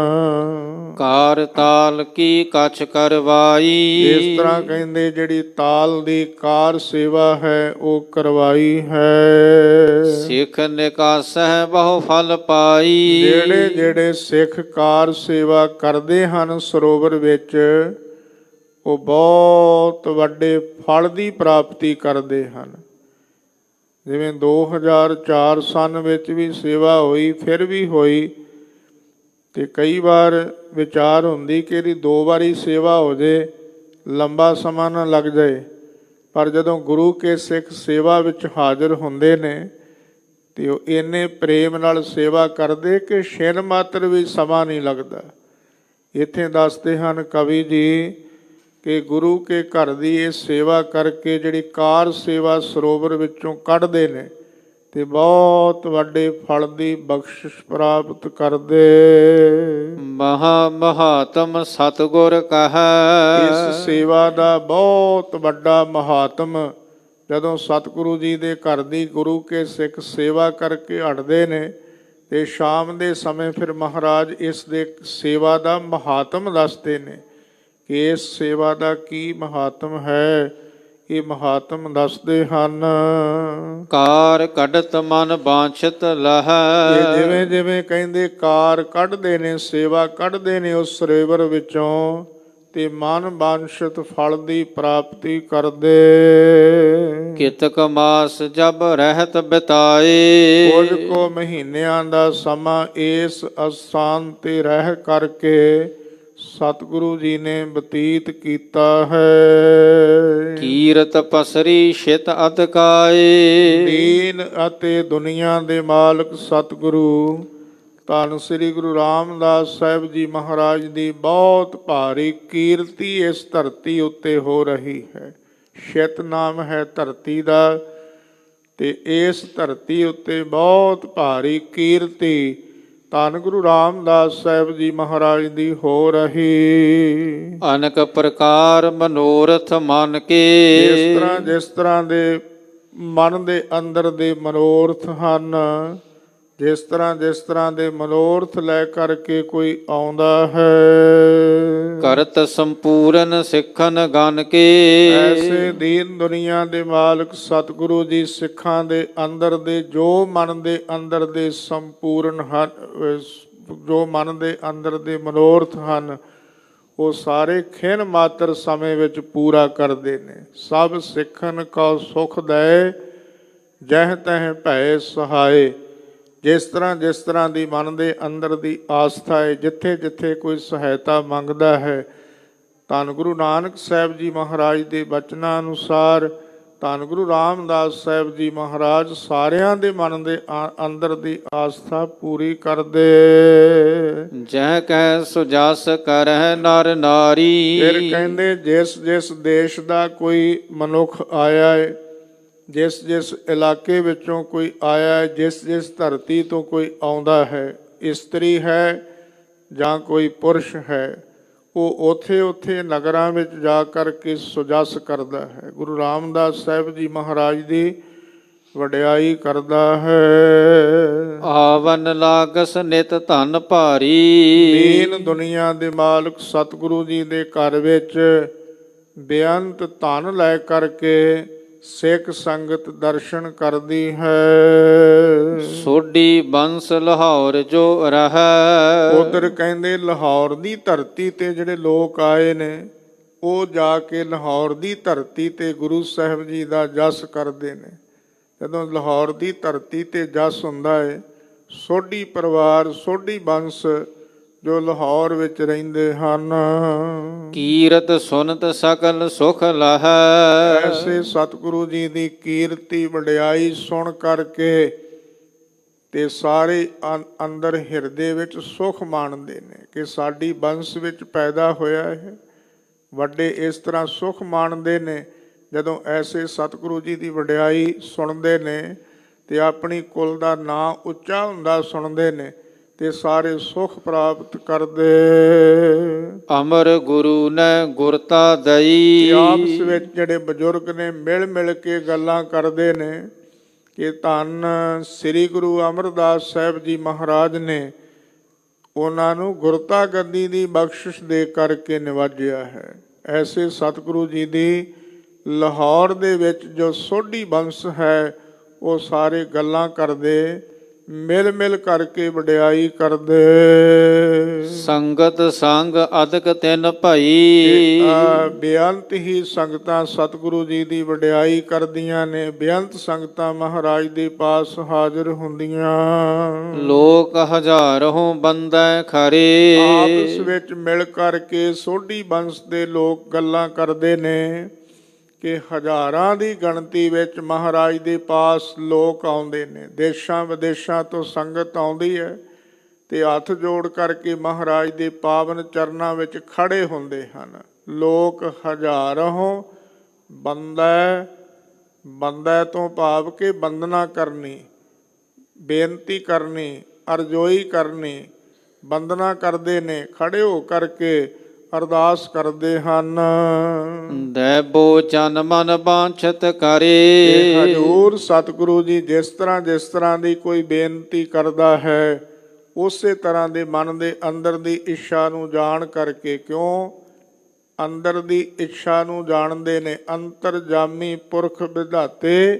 ਕਾਰ ਤਾਲ ਕੀ ਕਛ ਕਰਵਾਈ। ਇਸ ਤਰ੍ਹਾਂ ਕਹਿੰਦੇ ਜਿਹੜੀ ਤਾਲ ਦੀ ਕਾਰ ਸੇਵਾ ਹੈ ਉਹ ਕਰਵਾਈ ਹੈ। ਸਿੱਖ ਨਿਕਾਸਹਿ ਬਹੁ ਫਲ ਪਾਈ। ਜਿਹੜੇ ਜਿਹੜੇ ਸਿੱਖ ਕਾਰ ਸੇਵਾ ਕਰਦੇ ਹਨ ਸਰੋਵਰ ਵਿੱਚ, ਉਹ ਬਹੁਤ ਵੱਡੇ ਫਲ ਦੀ ਪ੍ਰਾਪਤੀ ਕਰਦੇ ਹਨ। ਜਿਵੇਂ 2004 ਸਨ ਵਿੱਚ ਵੀ ਸੇਵਾ ਹੋਈ, ਫਿਰ ਵੀ ਹੋਈ, ਤੇ ਕਈ ਵਾਰ ਵਿਚਾਰ ਹੁੰਦੀ ਕਿ ਇਹਦੀ 2 ਵਾਰੀ ਸੇਵਾ ਹੋ ਜੇ, ਲੰਬਾ ਸਮਾਂ ਨਾ ਲੱਗ ਜਾਏ। ਪਰ ਜਦੋਂ ਗੁਰੂ ਕੇ ਸਿੱਖ ਸੇਵਾ ਵਿੱਚ ਹਾਜ਼ਰ ਹੁੰਦੇ ਨੇ ਤੇ ਉਹ ਇੰਨੇ ਪ੍ਰੇਮ ਨਾਲ ਸੇਵਾ ਕਰਦੇ ਕਿ ਛਿਣ ਮਾਤਰ ਵੀ ਸਮਾਂ ਨਹੀਂ ਲੱਗਦਾ। ਇੱਥੇ ਦੱਸਦੇ ਹਨ ਕਵੀ ਜੀ ਕਿ ਗੁਰੂ ਕੇ ਘਰ ਦੀ ਇਹ ਸੇਵਾ ਕਰਕੇ ਜਿਹੜੀ ਕਾਰ ਸੇਵਾ ਸਰੋਵਰ ਵਿੱਚੋਂ ਕੱਢਦੇ ਨੇ ਤੇ ਬਹੁਤ ਵੱਡੇ ਫਲ ਦੀ ਬਖਸ਼ਿਸ਼ ਪ੍ਰਾਪਤ ਕਰਦੇ। ਮਹਾ ਮਹਾਤਮ ਸਤਿਗੁਰ ਕਹੈ। ਇਸ ਸੇਵਾ ਦਾ ਬਹੁਤ ਵੱਡਾ ਮਹਾਤਮ ਜਦੋਂ ਸਤਿਗੁਰੂ ਜੀ ਦੇ ਘਰ ਦੀ ਗੁਰੂ ਕੇ ਸਿੱਖ ਸੇਵਾ ਕਰਕੇ ਹਟਦੇ ਨੇ ਤੇ ਸ਼ਾਮ ਦੇ ਸਮੇਂ ਫਿਰ ਮਹਾਰਾਜ ਇਸ ਦੇ ਸੇਵਾ ਦਾ ਮਹਾਤਮ ਦੱਸਦੇ ਨੇ ਕਿ ਇਸ ਸੇਵਾ ਦਾ ਕੀ ਮਹਾਤਮ ਹੈ। ਇਹ ਮਹਾਤਮ ਦੱਸਦੇ ਹਨ। ਕਾਰ ਕੱਢਤ ਮਨ ਬਾਂਛਤ ਲਹੈ। ਇਹ ਜਿਵੇਂ ਜਿਵੇਂ ਕਹਿੰਦੇ ਕਾਰ ਕੱਢਦੇ ਨੇ, ਸੇਵਾ ਕੱਢਦੇ ਨੇ ਉਸ ਸਰੋਵਰ ਵਿੱਚੋਂ, ਤੇ ਮਨ ਬਾਂਛਤ ਫਲ ਦੀ ਪ੍ਰਾਪਤੀ ਕਰਦੇ। ਕਿਤਕ ਮਾਸ ਜਬ ਰਹਿਤ ਬਿਤਾਏ। ਕੁਝ ਕੁ ਮਹੀਨਿਆਂ ਦਾ ਸਮਾਂ ਇਸ ਅਸਥਾਨ ਤੇ ਰਹਿ ਕਰਕੇ ਸਤਿਗੁਰੂ ਜੀ ਨੇ ਬਤੀਤ ਕੀਤਾ ਹੈ। ਕੀਰਤ ਪਸਰੀ ਛਿਤ ਅਤਕਾਏ। ਦੀਨ ਅਤੇ ਦੁਨੀਆ ਦੇ ਮਾਲਕ ਸਤਿਗੁਰੂ ਧੰਨ ਸ੍ਰੀ ਗੁਰੂ ਰਾਮਦਾਸ ਸਾਹਿਬ ਜੀ ਮਹਾਰਾਜ ਦੀ ਬਹੁਤ ਭਾਰੀ ਕੀਰਤੀ ਇਸ ਧਰਤੀ ਉੱਤੇ ਹੋ ਰਹੀ ਹੈ। ਛਿਤ ਨਾਮ ਹੈ ਧਰਤੀ ਦਾ, ਤੇ ਇਸ ਧਰਤੀ ਉੱਤੇ ਬਹੁਤ ਭਾਰੀ ਕੀਰਤੀ ਧੰਨ ਗੁਰੂ ਰਾਮਦਾਸ ਸਾਹਿਬ ਜੀ ਮਹਾਰਾਜ ਦੀ ਹੋ ਰਹੀ। ਅਨਕ ਪ੍ਰਕਾਰ ਮਨੋਰਥ ਮਨ ਕੇ। ਜਿਸ ਤਰ੍ਹਾਂ ਦੇ ਮਨ ਦੇ ਅੰਦਰ ਦੇ ਮਨੋਰਥ ਹਨ, ਜਿਸ ਤਰ੍ਹਾਂ ਦੇ ਮਨੋਰਥ ਲੈ ਕਰਕੇ ਕੋਈ ਆਉਂਦਾ ਹੈ। ਕਰਤ ਸੰਪੂਰਨ ਸਿੱਖਨ ਗਨ ਕੇ। ਐਸੇ ਦੀਨ ਦੁਨੀਆ ਦੇ ਮਾਲਕ ਸਤਿਗੁਰੂ ਜੀ ਸਿੱਖਾਂ ਦੇ ਅੰਦਰ ਦੇ ਜੋ ਮਨ ਦੇ ਅੰਦਰ ਦੇ ਸੰਪੂਰਨ ਹਨ, ਜੋ ਮਨ ਦੇ ਅੰਦਰ ਦੇ ਮਨੋਰਥ ਹਨ, ਉਹ ਸਾਰੇ ਖਿਣ ਮਾਤਰ ਸਮੇਂ ਵਿੱਚ ਪੂਰਾ ਕਰਦੇ ਨੇ। ਸਭ ਸਿੱਖਨ ਕਉ ਸੁਖ ਦਏ, ਜਹ ਤਹ ਭੈ ਸਹਾਏ। ਜਿਸ ਤਰ੍ਹਾਂ ਦੀ ਮਨ ਦੇ ਅੰਦਰ ਦੀ ਆਸਥਾ ਹੈ, ਜਿੱਥੇ ਜਿੱਥੇ ਕੋਈ ਸਹਾਇਤਾ ਮੰਗਦਾ ਹੈ, ਧੰਨ ਗੁਰੂ ਨਾਨਕ ਸਾਹਿਬ ਜੀ ਮਹਾਰਾਜ ਦੇ ਬਚਨਾਂ ਅਨੁਸਾਰ ਧੰਨ ਗੁਰੂ ਰਾਮਦਾਸ ਸਾਹਿਬ ਜੀ ਮਹਾਰਾਜ ਸਾਰਿਆਂ ਦੇ ਮਨ ਦੇ ਅੰਦਰ ਦੀ ਆਸਥਾ ਪੂਰੀ ਕਰਦੇ। ਜਹ ਕਹਿ ਸੁਜਸ ਕਰਹਿ ਨਰ ਨਾਰੀ। ਫਿਰ ਕਹਿੰਦੇ ਜਿਸ ਜਿਸ ਦੇਸ਼ ਦਾ ਕੋਈ ਮਨੁੱਖ ਆਇਆ ਹੈ, ਜਿਸ ਜਿਸ ਇਲਾਕੇ ਵਿੱਚੋਂ ਕੋਈ ਆਇਆ ਹੈ, ਜਿਸ ਜਿਸ ਧਰਤੀ ਤੋਂ ਕੋਈ ਆਉਂਦਾ ਹੈ, ਇਸਤਰੀ ਹੈ ਜਾਂ ਕੋਈ ਪੁਰਸ਼ ਹੈ, ਉਹ ਉੱਥੇ ਉੱਥੇ ਨਗਰਾਂ ਵਿੱਚ ਜਾ ਕਰਕੇ ਸੁਜਸ ਕਰਦਾ ਹੈ, ਗੁਰੂ ਰਾਮਦਾਸ ਸਾਹਿਬ ਜੀ ਮਹਾਰਾਜ ਦੀ ਵਡਿਆਈ ਕਰਦਾ ਹੈ। ਆਵਨ ਲਾਗਸ ਨਿਤ ਧਨ ਭਾਰੀ। ਦੀਨ ਦੁਨੀਆ ਦੇ ਮਾਲਕ ਸਤਿਗੁਰੂ ਜੀ ਦੇ ਘਰ ਵਿੱਚ ਬੇਅੰਤ ਧਨ ਲੈ ਕਰਕੇ ਸਿੱਖ ਸੰਗਤ ਦਰਸ਼ਨ ਕਰਦੀ ਹੈ। ਸੋਢੀ ਬੰਸ ਲਾਹੌਰ ਜੋ ਰਹੈ। ਉਧਰ ਕਹਿੰਦੇ ਲਾਹੌਰ ਦੀ ਧਰਤੀ ਤੇ ਜਿਹੜੇ ਲੋਕ ਆਏ ਨੇ, ਉਹ ਜਾ ਕੇ ਲਾਹੌਰ ਦੀ ਧਰਤੀ ਤੇ ਗੁਰੂ ਸਾਹਿਬ ਜੀ ਦਾ ਜਸ ਕਰਦੇ ਨੇ। ਜਦੋਂ ਲਾਹੌਰ ਦੀ ਧਰਤੀ ਤੇ ਜਸ ਹੁੰਦਾ ਹੈ, ਸੋਢੀ ਪਰਿਵਾਰ, ਸੋਢੀ ਬੰਸ ਜੋ ਲਾਹੌਰ ਵਿੱਚ ਰਹਿੰਦੇ ਹਨ, ਕੀਰਤ ਸੁਨਤ ਸਕਲ ਸੁਖ ਲਹੈ। ਐਸੇ ਸਤਿਗੁਰੂ ਜੀ ਦੀ ਕੀਰਤੀ ਵਡਿਆਈ ਸੁਣ ਕਰਕੇ ਤੇ ਸਾਰੇ ਅੰਦਰ ਹਿਰਦੇ ਵਿੱਚ ਸੁਖ ਮਾਣਦੇ ਨੇ ਕਿ ਸਾਡੀ ਬੰਸ ਵਿੱਚ ਪੈਦਾ ਹੋਇਆ ਹੈ। ਵੱਡੇ ਇਸ ਤਰ੍ਹਾਂ ਸੁਖ ਮਾਣਦੇ ਨੇ ਜਦੋਂ ਐਸੇ ਸਤਿਗੁਰੂ ਜੀ ਦੀ ਵਡਿਆਈ ਸੁਣਦੇ ਨੇ ਤੇ ਆਪਣੀ ਕੁਲ ਦਾ ਨਾਂ ਉੱਚਾ ਹੁੰਦਾ ਸੁਣਦੇ ਨੇ ਤੇ ਸਾਰੇ ਸੁਖ ਪ੍ਰਾਪਤ ਕਰਦੇ। ਅਮਰ ਗੁਰੂ ਨੇ ਗੁਰਤਾ ਦਈ। ਆਪਸ ਵਿੱਚ ਜਿਹੜੇ ਬਜ਼ੁਰਗ ਨੇ ਮਿਲ ਮਿਲ ਕੇ ਗੱਲਾਂ ਕਰਦੇ ਨੇ ਕਿ ਧੰਨ ਸ੍ਰੀ ਗੁਰੂ ਅਮਰਦਾਸ ਸਾਹਿਬ ਜੀ ਮਹਾਰਾਜ ਨੇ ਉਹਨਾਂ ਨੂੰ ਗੁਰਤਾ ਗੱਦੀ ਦੀ ਬਖਸ਼ਿਸ਼ ਦੇ ਕਰਕੇ ਨਿਵਾਜਿਆ ਹੈ। ਐਸੇ ਸਤਿਗੁਰੂ ਜੀ ਦੀ ਲਾਹੌਰ ਦੇ ਵਿੱਚ ਜੋ ਸੋਢੀ ਬੰਸ ਹੈ ਉਹ ਸਾਰੇ ਗੱਲਾਂ ਕਰਦੇ, ਮਿਲ ਮਿਲ ਕਰਕੇ ਵਡਿਆਈ ਕਰਦੇ। ਸੰਗਤ ਸੰਗ ਅਦਕ ਤਿਨ ਭਈ, ਬੇਅੰਤ ਹੀ ਸੰਗਤਾਂ ਸਤਿਗੁਰੂ ਜੀ ਦੀ ਵਡਿਆਈ ਕਰਦੀਆਂ ਨੇ, ਬੇਅੰਤ ਸੰਗਤਾਂ ਮਹਾਰਾਜ ਦੇ ਪਾਸ ਹਾਜ਼ਰ ਹੁੰਦੀਆਂ। ਲੋਕ ਹਜ਼ਾਰੋਂ ਬੰਦੈ ਖਰੇ, ਆਪਸ ਵਿੱਚ ਮਿਲ ਕਰਕੇ ਸੋਢੀ ਬੰਸ ਦੇ ਲੋਕ ਗੱਲਾਂ ਕਰਦੇ ਨੇ ਕਿ ਹਜ਼ਾਰਾਂ ਦੀ ਗਿਣਤੀ ਵਿੱਚ ਮਹਾਰਾਜ ਦੇ ਪਾਸ ਲੋਕ ਆਉਂਦੇ ਨੇ, ਦੇਸ਼ਾਂ ਵਿਦੇਸ਼ਾਂ ਤੋਂ ਸੰਗਤ ਆਉਂਦੀ ਹੈ ਤੇ ਹੱਥ ਜੋੜ ਕਰਕੇ ਮਹਾਰਾਜ ਦੇ ਪਾਵਨ ਚਰਨਾਂ ਵਿੱਚ ਖੜੇ ਹੁੰਦੇ ਹਨ। ਲੋਕ ਹਜ਼ਾਰਾਂ ਬੰਦਾ ਤੋਂ ਭਾਵ ਕੇ ਬੰਦਨਾ ਕਰਨੀ, ਬੇਨਤੀ ਕਰਨੀ, ਅਰਜ਼ੋਈ ਕਰਨੀ, ਬੰਦਨਾ ਕਰਦੇ ਨੇ, ਖੜੇ ਹੋ ਕਰਕੇ ਅਰਦਾਸ ਕਰਦੇ ਹਨ। ਦੇਬੋ ਚਨ ਮਨ ਬਾਂਛਤ ਕਰੇ, ਹਜ਼ੂਰ ਸਤਿਗੁਰੂ ਜੀ ਜਿਸ ਤਰ੍ਹਾਂ ਦੀ ਕੋਈ ਬੇਨਤੀ ਕਰਦਾ ਹੈ ਉਸੇ ਤਰ੍ਹਾਂ ਦੇ ਮਨ ਦੇ ਅੰਦਰ ਦੀ ਇੱਛਾ ਨੂੰ ਜਾਣ ਕਰਕੇ, ਕਿਉਂ ਅੰਦਰ ਦੀ ਇੱਛਾ ਨੂੰ ਜਾਣਦੇ ਨੇ, ਅੰਤਰਜਾਮੀ ਪੁਰਖ ਵਿਧਾਤੇ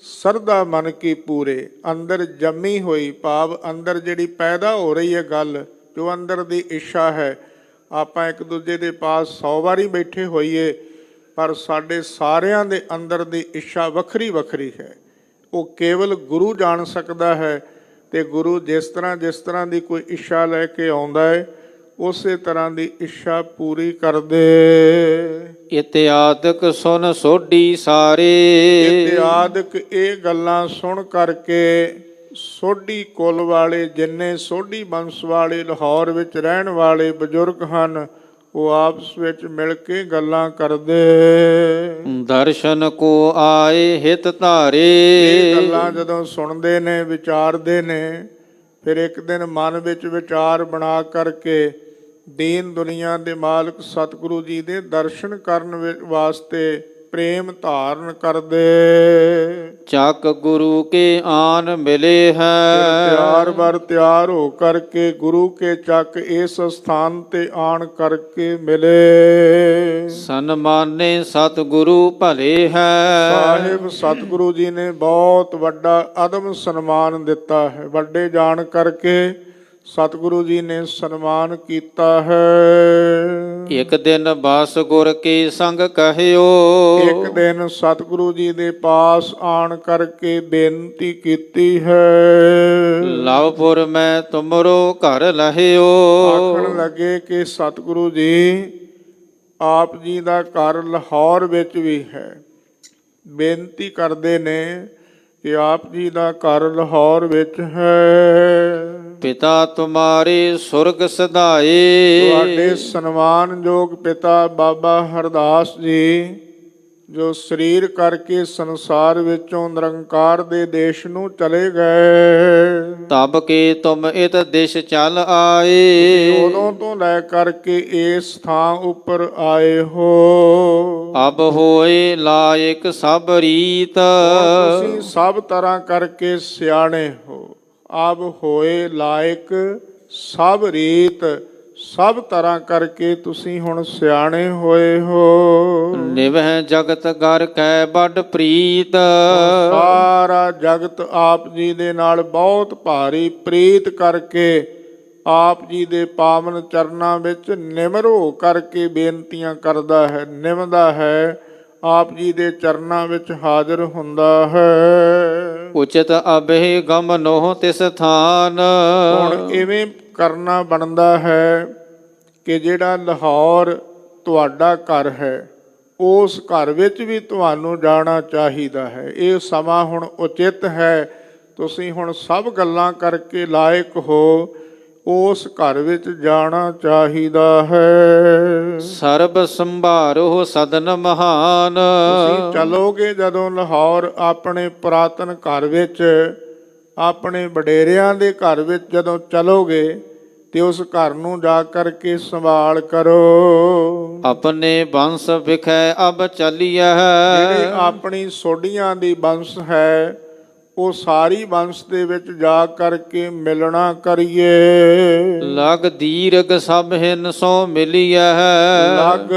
ਸਰਦਾ ਮਨ ਕੀ ਪੂਰੇ। ਅੰਦਰ ਜੰਮੀ ਹੋਈ ਭਾਵ ਅੰਦਰ ਜਿਹੜੀ ਪੈਦਾ ਹੋ ਰਹੀ ਹੈ ਗੱਲ, ਜੋ ਅੰਦਰ ਦੀ ਇੱਛਾ ਹੈ, ਆਪਾਂ ਇੱਕ ਦੂਜੇ ਦੇ ਪਾਸ 100 ਵਾਰੀ ਬੈਠੇ ਹੋਈਏ ਪਰ ਸਾਡੇ ਸਾਰਿਆਂ ਦੇ ਅੰਦਰ ਦੀ ਇੱਛਾ ਵੱਖਰੀ ਵੱਖਰੀ ਹੈ। ਉਹ ਕੇਵਲ ਗੁਰੂ ਜਾਣ ਸਕਦਾ ਹੈ ਤੇ ਗੁਰੂ ਜਿਸ ਤਰ੍ਹਾਂ ਦੀ ਕੋਈ ਇੱਛਾ ਲੈ ਕੇ ਆਉਂਦਾ ਹੈ ਉਸੇ ਤਰ੍ਹਾਂ ਦੀ ਇੱਛਾ ਪੂਰੀ ਕਰਦੇ। ਇਤਿਆਦਿਕ ਸੁਨ ਸੋਢੀ ਸਾਰੇ, ਇਤਿਆਦਿਕ ਇਹ ਗੱਲਾਂ ਸੁਣ ਕਰਕੇ ਸੋਢੀ ਕੁਲ ਵਾਲੇ, ਜਿੰਨੇ ਸੋਢੀ ਬੰਸ ਵਾਲੇ ਲਾਹੌਰ ਵਿੱਚ ਰਹਿਣ ਵਾਲੇ ਬਜ਼ੁਰਗ ਹਨ, ਉਹ ਆਪਸ ਵਿੱਚ ਮਿਲ ਕੇ ਗੱਲਾਂ ਕਰਦੇ। ਦਰਸ਼ਨ ਕੋ ਆਏ ਹਿਤ ਧਾਰੇ, ਇਹ ਗੱਲਾਂ ਜਦੋਂ ਸੁਣਦੇ ਨੇ, ਵਿਚਾਰਦੇ ਨੇ, ਫਿਰ ਇੱਕ ਦਿਨ ਮਨ ਵਿੱਚ ਵਿਚਾਰ ਬਣਾ ਕਰਕੇ ਦੀਨ ਦੁਨੀਆ ਦੇ ਮਾਲਕ ਸਤਿਗੁਰੂ ਜੀ ਦੇ ਦਰਸ਼ਨ ਕਰਨ ਵਾਸਤੇ ਪ੍ਰੇਮ ਧਾਰਨ ਕਰਦੇ। ਚੱਕ ਗੁਰੂ ਕੇ ਆਨ ਮਿਲੇ ਹੈ, ਤਿਆਰ ਬਰ ਤਿਆਰ ਹੋ ਕਰਕੇ ਗੁਰੂ ਕੇ ਚੱਕ ਇਸ ਸਥਾਨ ਤੇ ਆਣ ਕਰਕੇ ਮਿਲੇ। ਸਨਮਾਨੇ ਸਤਿਗੁਰੂ ਭਲੇ ਹੈ, ਸਾਹਿਬ ਸਤਿਗੁਰੂ ਜੀ ਨੇ ਬਹੁਤ ਵੱਡਾ ਅਦਮ ਸਨਮਾਨ ਦਿੱਤਾ ਹੈ। ਵੱਡੇ ਜਾਣ ਕਰਕੇ ਸਤਿਗੁਰੂ ਜੀ ਨੇ ਸਨਮਾਨ ਕੀਤਾ ਹੈ। ਇੱਕ ਦਿਨ ਬਸ ਗੁਰ ਕੇ ਸੰਗ ਕਹਿਓ, ਇੱਕ ਦਿਨ ਸਤਿਗੁਰੂ ਜੀ ਦੇ ਪਾਸ ਆਣ ਕਰਕੇ ਬੇਨਤੀ ਕੀਤੀ ਹੈ। ਲਵਪੁਰ ਮੈਂ ਤੁਮਰੋ ਘਰ ਲਹਿਓ, ਆਖਣ ਲੱਗੇ ਕਿ ਸਤਿਗੁਰੂ ਜੀ ਆਪ ਜੀ ਦਾ ਘਰ ਲਾਹੌਰ ਵਿੱਚ ਵੀ ਹੈ। ਬੇਨਤੀ ਕਰਦੇ ਨੇ ਕਿ ਆਪ ਜੀ ਦਾ ਘਰ ਲਾਹੌਰ ਵਿੱਚ ਹੈ। ਪਿਤਾ ਤੁਮਾਰੇ ਸੁਰਗ ਸਧਾਏ, ਤੁਹਾਡੇ ਸਨਮਾਨਯੋਗ ਪਿਤਾ ਬਾਬਾ ਹਰਦਾਸ ਜੀ ਜੋ ਸਰੀਰ ਕਰਕੇ ਸੰਸਾਰ ਵਿੱਚੋਂ ਨਿਰੰਕਾਰ ਦੇ ਦੇਸ਼ ਨੂੰ ਚਲੇ ਗਏ, ਤਬ ਕੇ ਤੁਮ ਇਤ ਦਿਸ਼ ਚਲ ਆਏ, ਉਦੋਂ ਤੋਂ ਲੈ ਕਰਕੇ ਇਸ ਥਾਂ ਉੱਪਰ ਆਏ ਹੋ। ਅਬ ਹੋਏ ਲਾਇਕ ਸਭ ਰੀਤ, ਤੁਸੀਂ ਸਭ ਤਰ੍ਹਾਂ ਕਰਕੇ ਸਿਆਣੇ ਹੋ। ਅਬ ਹੋਏ ਲਾਇਕ ਸਭ ਰੀਤ, ਸਭ ਤਰ੍ਹਾਂ ਕਰਕੇ ਤੁਸੀਂ ਹੁਣ ਸਿਆਣੇ ਹੋਏ ਹੋ। ਨਿਵਹਿ ਜਗਤ ਗਰ ਕੈ ਬੜ ਪ੍ਰੀਤ, ਸਾਰਾ ਜਗਤ ਆਪ ਜੀ ਦੇ ਨਾਲ ਬਹੁਤ ਭਾਰੀ ਪ੍ਰੀਤ ਕਰਕੇ ਆਪ ਜੀ ਦੇ ਪਾਵਨ ਚਰਨਾਂ ਵਿੱਚ ਨਿਮਰ ਹੋ ਕਰਕੇ ਬੇਨਤੀਆਂ ਕਰਦਾ ਹੈ, ਨਿਮਦਾ ਹੈ, ਆਪ ਜੀ ਦੇ ਚਰਨਾਂ ਵਿੱਚ ਹਾਜ਼ਰ ਹੁੰਦਾ ਹੈ। ਉਚਿਤ ਅਬਹਿ ਗਮ ਨੋਹ ਤਿਸ ਥਾਨ, ਹੁਣ ਇਵੇਂ ਕਰਨਾ ਬਣਦਾ ਹੈ ਕਿ ਜਿਹੜਾ ਲਾਹੌਰ ਤੁਹਾਡਾ ਘਰ ਹੈ ਉਸ ਘਰ ਵਿੱਚ ਵੀ ਤੁਹਾਨੂੰ ਜਾਣਾ ਚਾਹੀਦਾ ਹੈ। ਇਹ ਸਮਾਂ ਹੁਣ ਉਚਿਤ ਹੈ, ਤੁਸੀਂ ਹੁਣ ਸਭ ਗੱਲਾਂ ਕਰਕੇ ਲਾਇਕ ਹੋ, ਉਸ ਘਰ ਵਿੱਚ ਜਾਣਾ ਚਾਹੀਦਾ ਹੈ। ਸਰਬ ਸੰਭਾਰੋ ਸਦਨ ਮਹਾਨ, ਤੁਸੀਂ ਚਲੋਗੇ ਜਦੋਂ ਲਾਹੌਰ ਆਪਣੇ ਪੁਰਾਤਨ ਘਰ ਵਿੱਚ, ਆਪਣੇ ਵਡੇਰਿਆਂ ਦੇ ਘਰ ਵਿੱਚ ਜਦੋਂ ਚਲੋਗੇ ਤੇ ਉਸ ਘਰ ਨੂੰ ਜਾ ਕਰਕੇ ਸੰਭਾਲ ਕਰੋ। ਆਪਣੇ ਬੰਸ ਵਿਖੈ ਅਬ ਚਲੀਐ, ਜਿਹੜੇ ਆਪਣੀ ਸੋਢੀਆਂ ਦੀ ਬੰਸ ਹੈ ਉਹ ਸਾਰੀ ਬੰਸ ਦੇ ਵਿੱਚ ਜਾ ਕਰਕੇ ਮਿਲਣਾ ਕਰੀਏ। ਲਗ ਦੀਰਘ ਸਭ ਹਿਨ ਸੋ ਮਿਲੀਐ। ਲਗ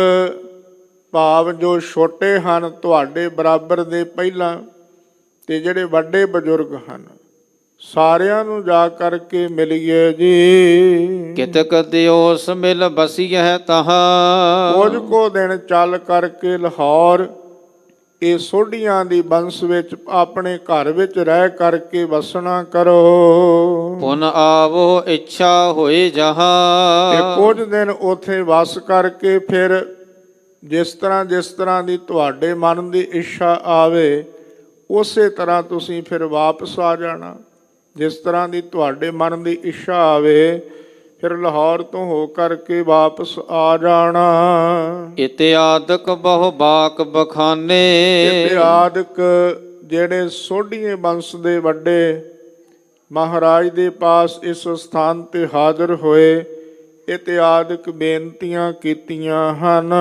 ਭਾਵ ਜੋ ਛੋਟੇ ਹਨ ਤੁਹਾਡੇ ਬਰਾਬਰ ਦੇ ਪਹਿਲਾਂ, ਤੇ ਜਿਹੜੇ ਵੱਡੇ ਬਜ਼ੁਰਗ ਹਨ ਸਾਰਿਆਂ ਨੂੰ ਜਾ ਕਰਕੇ ਮਿਲੀਏ ਜੀ। ਕਿਤਕ ਦਿਓਸ ਮਿਲ ਬਸੀਐ ਤਹਾ। ਕੁਝ ਕੋ ਦਿਨ ਚੱਲ ਕਰਕੇ ਲਾਹੌਰ ਇਹ ਸੋਢੀਆਂ ਦੀ ਬੰਸ ਵਿੱਚ ਆਪਣੇ ਘਰ ਵਿੱਚ ਰਹਿ ਕਰਕੇ ਵਸਣਾ ਕਰੋ। ਪੁਨ ਆਵੋ ਇੱਛਾ ਹੋਏ ਤੇ ਜਹਾਂ। ਕੁਝ ਦਿਨ ਉੱਥੇ ਵਸ ਕਰਕੇ ਫਿਰ ਜਿਸ ਤਰ੍ਹਾਂ ਦੀ ਤੁਹਾਡੇ ਮਨ ਦੀ ਇੱਛਾ ਆਵੇ ਉਸੇ ਤਰ੍ਹਾਂ ਤੁਸੀਂ ਫਿਰ ਵਾਪਸ ਆ ਜਾਣਾ। ਜਿਸ ਤਰ੍ਹਾਂ ਦੀ ਤੁਹਾਡੇ ਮਨ ਦੀ ਇੱਛਾ ਆਵੇ ਫਿਰ ਲਾਹੌਰ ਤੋਂ ਹੋ ਕਰਕੇ ਵਾਪਸ ਆ ਜਾਣਾ। ਇਤਿਆਦਕ ਬਹੁ ਬਾਕ ਬਖਾਨੇ। ਇਤਿਆਦਕ ਜਿਹੜੇ ਸੋਢੀਏ ਬੰਸ ਦੇ ਵੱਡੇ ਮਹਾਰਾਜ ਦੇ ਪਾਸ ਇਸ ਸਥਾਨ ਤੇ ਹਾਜ਼ਰ ਹੋਏ, ਇਤਿਆਦਕ ਬੇਨਤੀਆਂ ਕੀਤੀਆਂ ਹਨ।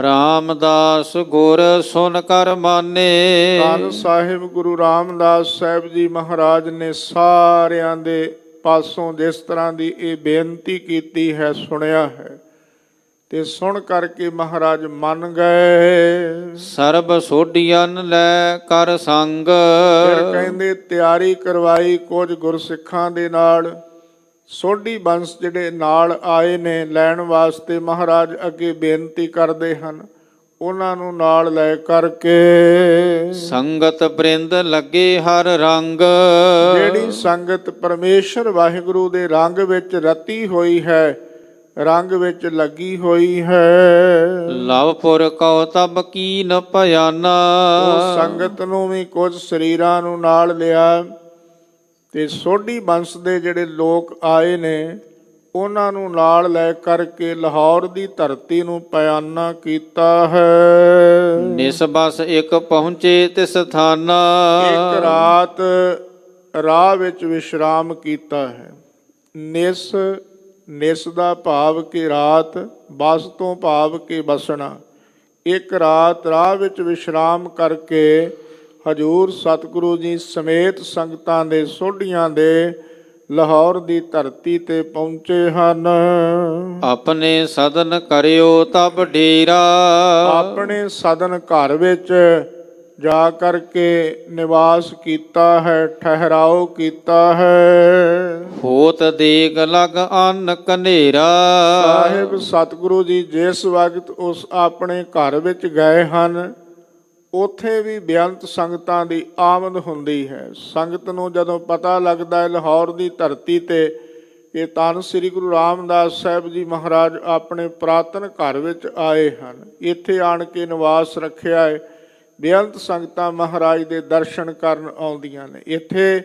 ਰਾਮਦਾਸ ਗੁਰ ਸੁਨ ਕਰ ਮਾਨੇ। ਧੰਨ ਸਾਹਿਬ ਗੁਰੂ ਰਾਮਦਾਸ ਸਾਹਿਬ ਜੀ ਮਹਾਰਾਜ ਨੇ ਸਾਰਿਆਂ ਦੇ ਪਾਸੋਂ ਜਿਸ ਤਰ੍ਹਾਂ ਦੀ ਇਹ ਬੇਨਤੀ ਕੀਤੀ ਹੈ ਸੁਣਿਆ ਹੈ, ਤੇ ਸੁਣ ਕਰਕੇ ਮਹਾਰਾਜ ਮੰਨ ਗਏ। ਸਰਬ ਸੋਢੀਆਂ ਲੈ ਕਰ ਸੰਗ। ਫਿਰ ਕਹਿੰਦੇ ਤਿਆਰੀ ਕਰਵਾਈ ਕੁਝ ਗੁਰਸਿੱਖਾਂ ਦੇ ਨਾਲ। ਸੋਢੀ ਬੰਸ ਜਿਹੜੇ ਨਾਲ ਆਏ ਨੇ ਲੈਣ ਵਾਸਤੇ ਮਹਾਰਾਜ ਅੱਗੇ ਬੇਨਤੀ ਕਰਦੇ ਹਨ, ਉਹਨਾਂ ਨੂੰ ਨਾਲ ਲੈ ਕਰਕੇ। ਸੰਗਤ ਬ੍ਰਿੰਦ ਲੱਗੇ ਹਰ ਰੰਗ। ਜਿਹੜੀ ਸੰਗਤ ਪਰਮੇਸ਼ਰ ਵਾਹਿਗੁਰੂ ਦੇ ਰੰਗ ਵਿੱਚ ਰਤੀ ਹੋਈ ਹੈ, ਰੰਗ ਵਿੱਚ ਲੱਗੀ ਹੋਈ ਹੈ। ਲਵਪੁਰ ਕਉ ਤਬ ਕੀਨ ਭਿਆਨਾ। ਉਹ ਸੰਗਤ ਨੂੰ ਵੀ ਕੁਝ ਸਰੀਰਾਂ ਨੂੰ ਨਾਲ ਲਿਆ, ਤੇ ਸੋਢੀ ਬੰਸ ਦੇ ਜਿਹੜੇ ਲੋਕ ਆਏ ਨੇ ਉਹਨਾਂ ਨੂੰ ਨਾਲ ਲੈ ਕਰਕੇ ਲਾਹੌਰ ਦੀ ਧਰਤੀ ਨੂੰ ਪਿਆਨਾ ਕੀਤਾ ਹੈ। ਨਿਸਬਸ ਇੱਕ ਪਹੁੰਚੇ ਤਿਸ ਥਾਨਾ। ਇੱਕ ਰਾਤ ਰਾਹ ਵਿੱਚ ਵਿਸ਼ਰਾਮ ਕੀਤਾ ਹੈ। ਨਿਸ ਦਾ ਭਾਵ ਕਿ ਰਾਤ, ਬਸ ਤੋਂ ਭਾਵ ਕਿ ਬਸਣਾ। ਇੱਕ ਰਾਤ ਰਾਹ ਵਿੱਚ ਵਿਸ਼ਰਾਮ ਕਰਕੇ ਹਜੂਰ ਸਤਿਗੁਰੂ ਜੀ ਸਮੇਤ ਸੰਗਤਾਂ ਦੇ ਸੋਢੀਆਂ ਦੇ ਲਾਹੌਰ ਦੀ ਧਰਤੀ ਤੇ ਪਹੁੰਚੇ ਹਨ। ਆਪਣੇ ਸਦਨ ਕਰਿਓ ਤਬ ਡੇਰਾ। ਆਪਣੇ ਸਦਨ ਘਰ ਵਿੱਚ ਜਾ ਕਰਕੇ ਨਿਵਾਸ ਕੀਤਾ ਹੈ, ਠਹਿਰਾਓ ਕੀਤਾ ਹੈ। ਹੋਤ ਦੇਗ ਲਗ ਅੰਨ ਕਨੇਰਾ। ਸਾਹਿਬ ਸਤਿਗੁਰੂ ਜੀ ਜਿਸ ਵਕਤ ਉਸ ਆਪਣੇ ਘਰ ਵਿੱਚ ਗਏ ਹਨ, ਉੱਥੇ ਵੀ ਬੇਅੰਤ ਸੰਗਤਾਂ ਦੀ ਆਮਦ ਹੁੰਦੀ ਹੈ। ਸੰਗਤ ਨੂੰ ਜਦੋਂ ਪਤਾ ਲੱਗਦਾ ਹੈ ਲਾਹੌਰ ਦੀ ਧਰਤੀ ਤੇ ਕਿ ਧੰਨ ਸ੍ਰੀ ਗੁਰੂ ਰਾਮਦਾਸ ਸਾਹਿਬ ਜੀ ਮਹਾਰਾਜ ਆਪਣੇ ਪੁਰਾਤਨ ਘਰ ਵਿੱਚ ਆਏ ਹਨ, ਇੱਥੇ ਆਣ ਕੇ ਨਿਵਾਸ ਰੱਖਿਆ ਹੈ, ਬੇਅੰਤ ਸੰਗਤਾਂ ਮਹਾਰਾਜ ਦੇ ਦਰਸ਼ਨ ਕਰਨ ਆਉਂਦੀਆਂ ਨੇ। ਇੱਥੇ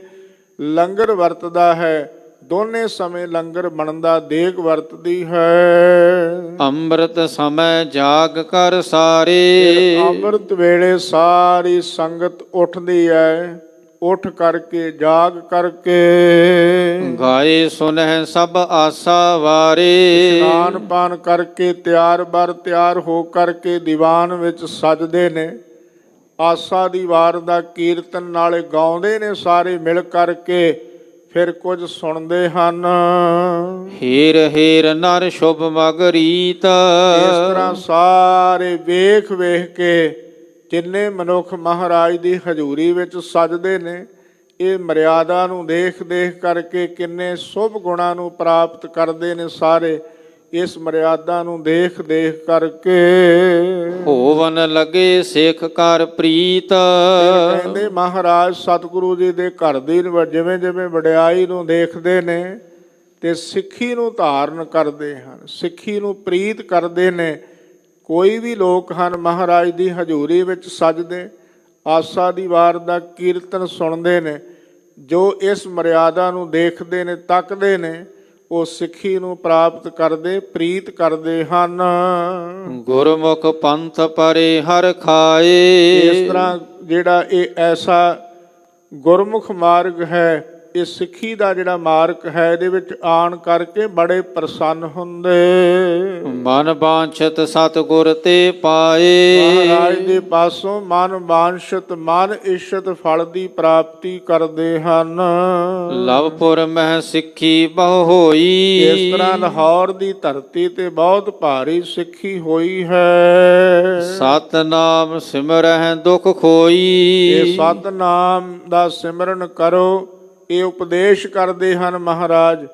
ਲੰਗਰ ਵਰਤਦਾ ਹੈ, ਦੋਨੇ ਸਮੇਂ ਲੰਗਰ ਬਣਦਾ, ਦੇਗ ਵਰਤਦੀ ਹੈ। ਅੰਮ੍ਰਿਤ ਸਮੈ ਜਾਗ ਕਰ ਸਾਰੇ। ਅੰਮ੍ਰਿਤ ਵੇਲੇ ਸਾਰੀ ਸੰਗਤ ਉੱਠਦੀ ਹੈ, ਉੱਠ ਕਰਕੇ ਜਾਗ ਕਰਕੇ ਗਾਏ ਸੁਨਹਿ ਸਭ ਆਸਾ ਵਾਰੇ। ਇਸ਼ਨਾਨ ਪਾਨ ਕਰਕੇ ਤਿਆਰ ਹੋ ਕਰਕੇ ਦੀਵਾਨ ਵਿੱਚ ਸਜਦੇ ਨੇ। ਆਸਾ ਦੀ ਵਾਰ ਦਾ ਕੀਰਤਨ ਨਾਲੇ ਗਾਉਂਦੇ ਨੇ ਸਾਰੇ ਮਿਲ ਕਰਕੇ, ਫਿਰ ਕੁਝ ਸੁਣਦੇ ਹਨ। ਹੀਰ ਹੀਰ ਨਰ ਸ਼ੁਭ ਮਗਰੀਤ। ਇਸ ਤਰ੍ਹਾਂ ਸਾਰੇ ਵੇਖ ਕੇ ਜਿੰਨੇ ਮਨੁੱਖ ਮਹਾਰਾਜ ਦੀ ਹਜ਼ੂਰੀ ਵਿੱਚ ਸਜਦੇ ਨੇ, ਇਹ ਮਰਿਆਦਾ ਨੂੰ ਦੇਖ ਕਰਕੇ ਕਿੰਨੇ ਸ਼ੁਭ ਗੁਣਾਂ ਨੂੰ ਪ੍ਰਾਪਤ ਕਰਦੇ ਨੇ। ਸਾਰੇ ਇਸ ਮਰਿਆਦਾ ਨੂੰ ਦੇਖ ਕਰਕੇ ਹੋਵਨ ਲਗੇ ਸਿੱਖ ਕਰ ਪ੍ਰੀਤ। ਕਹਿੰਦੇ ਮਹਾਰਾਜ ਸਤਿਗੁਰੂ ਜੀ ਦੇ ਘਰ ਦੀ ਜਿਵੇਂ ਜਿਵੇਂ ਵਡਿਆਈ ਨੂੰ ਦੇਖਦੇ ਨੇ ਤੇ ਸਿੱਖੀ ਨੂੰ ਧਾਰਨ ਕਰਦੇ ਹਨ, ਸਿੱਖੀ ਨੂੰ ਪ੍ਰੀਤ ਕਰਦੇ ਨੇ। ਕੋਈ ਵੀ ਲੋਕ ਹਨ ਮਹਾਰਾਜ ਦੀ ਹਜ਼ੂਰੀ ਵਿੱਚ ਸਜਦੇ, ਆਸਾ ਦੀ ਵਾਰ ਦਾ ਕੀਰਤਨ ਸੁਣਦੇ ਨੇ, ਜੋ ਇਸ ਮਰਿਆਦਾ ਨੂੰ ਦੇਖਦੇ ਨੇ, ਤੱਕਦੇ ਨੇ, ਉਹ ਸਿੱਖੀ ਨੂੰ ਪ੍ਰਾਪਤ ਕਰਦੇ, ਪ੍ਰੀਤ ਕਰਦੇ ਹਨ। ਗੁਰਮੁਖ ਪੰਥ ਪਰੇ ਹਰ ਖਾਏ। ਇਸ ਤਰ੍ਹਾਂ ਜਿਹੜਾ ਇਹ ਐਸਾ ਗੁਰਮੁਖ ਮਾਰਗ ਹੈ, ਇਹ ਸਿੱਖੀ ਦਾ ਜਿਹੜਾ ਮਾਰਗ ਹੈ ਇਹਦੇ ਵਿੱਚ ਆਣ ਕਰਕੇ ਬੜੇ ਪ੍ਰਸੰਨ ਹੁੰਦੇ। ਮਨ ਬਾਂਛਤ ਸਤਿਗੁਰ ਤੇ ਪਾਏ। ਮਹਾਰਾਜ ਦੇ ਪਾਸੋਂ ਮਨ ਬਾਂਛਤ ਮਨ ਇਸ਼ਤ ਫਲ ਦੀ ਪ੍ਰਾਪਤੀ ਕਰਦੇ ਹਨ। ਲਵਪੁਰ ਮਹਿ ਸਿੱਖੀ ਬਹੁ ਹੋਈ। ਇਸ ਤਰ੍ਹਾਂ ਲਾਹੌਰ ਦੀ ਧਰਤੀ ਤੇ ਬਹੁਤ ਭਾਰੀ ਸਿੱਖੀ ਹੋਈ ਹੈ। ਸਤਨਾਮ ਸਿਮਰਹਿ ਦੁਖ ਖੋਈ। ਇਹ ਸਤਨਾਮ ਦਾ ਸਿਮਰਨ ਕਰੋ। ਇਹ ਉਪਦੇਸ਼ ਕਰਦੇ ਹਨ ਮਹਾਰਾਜ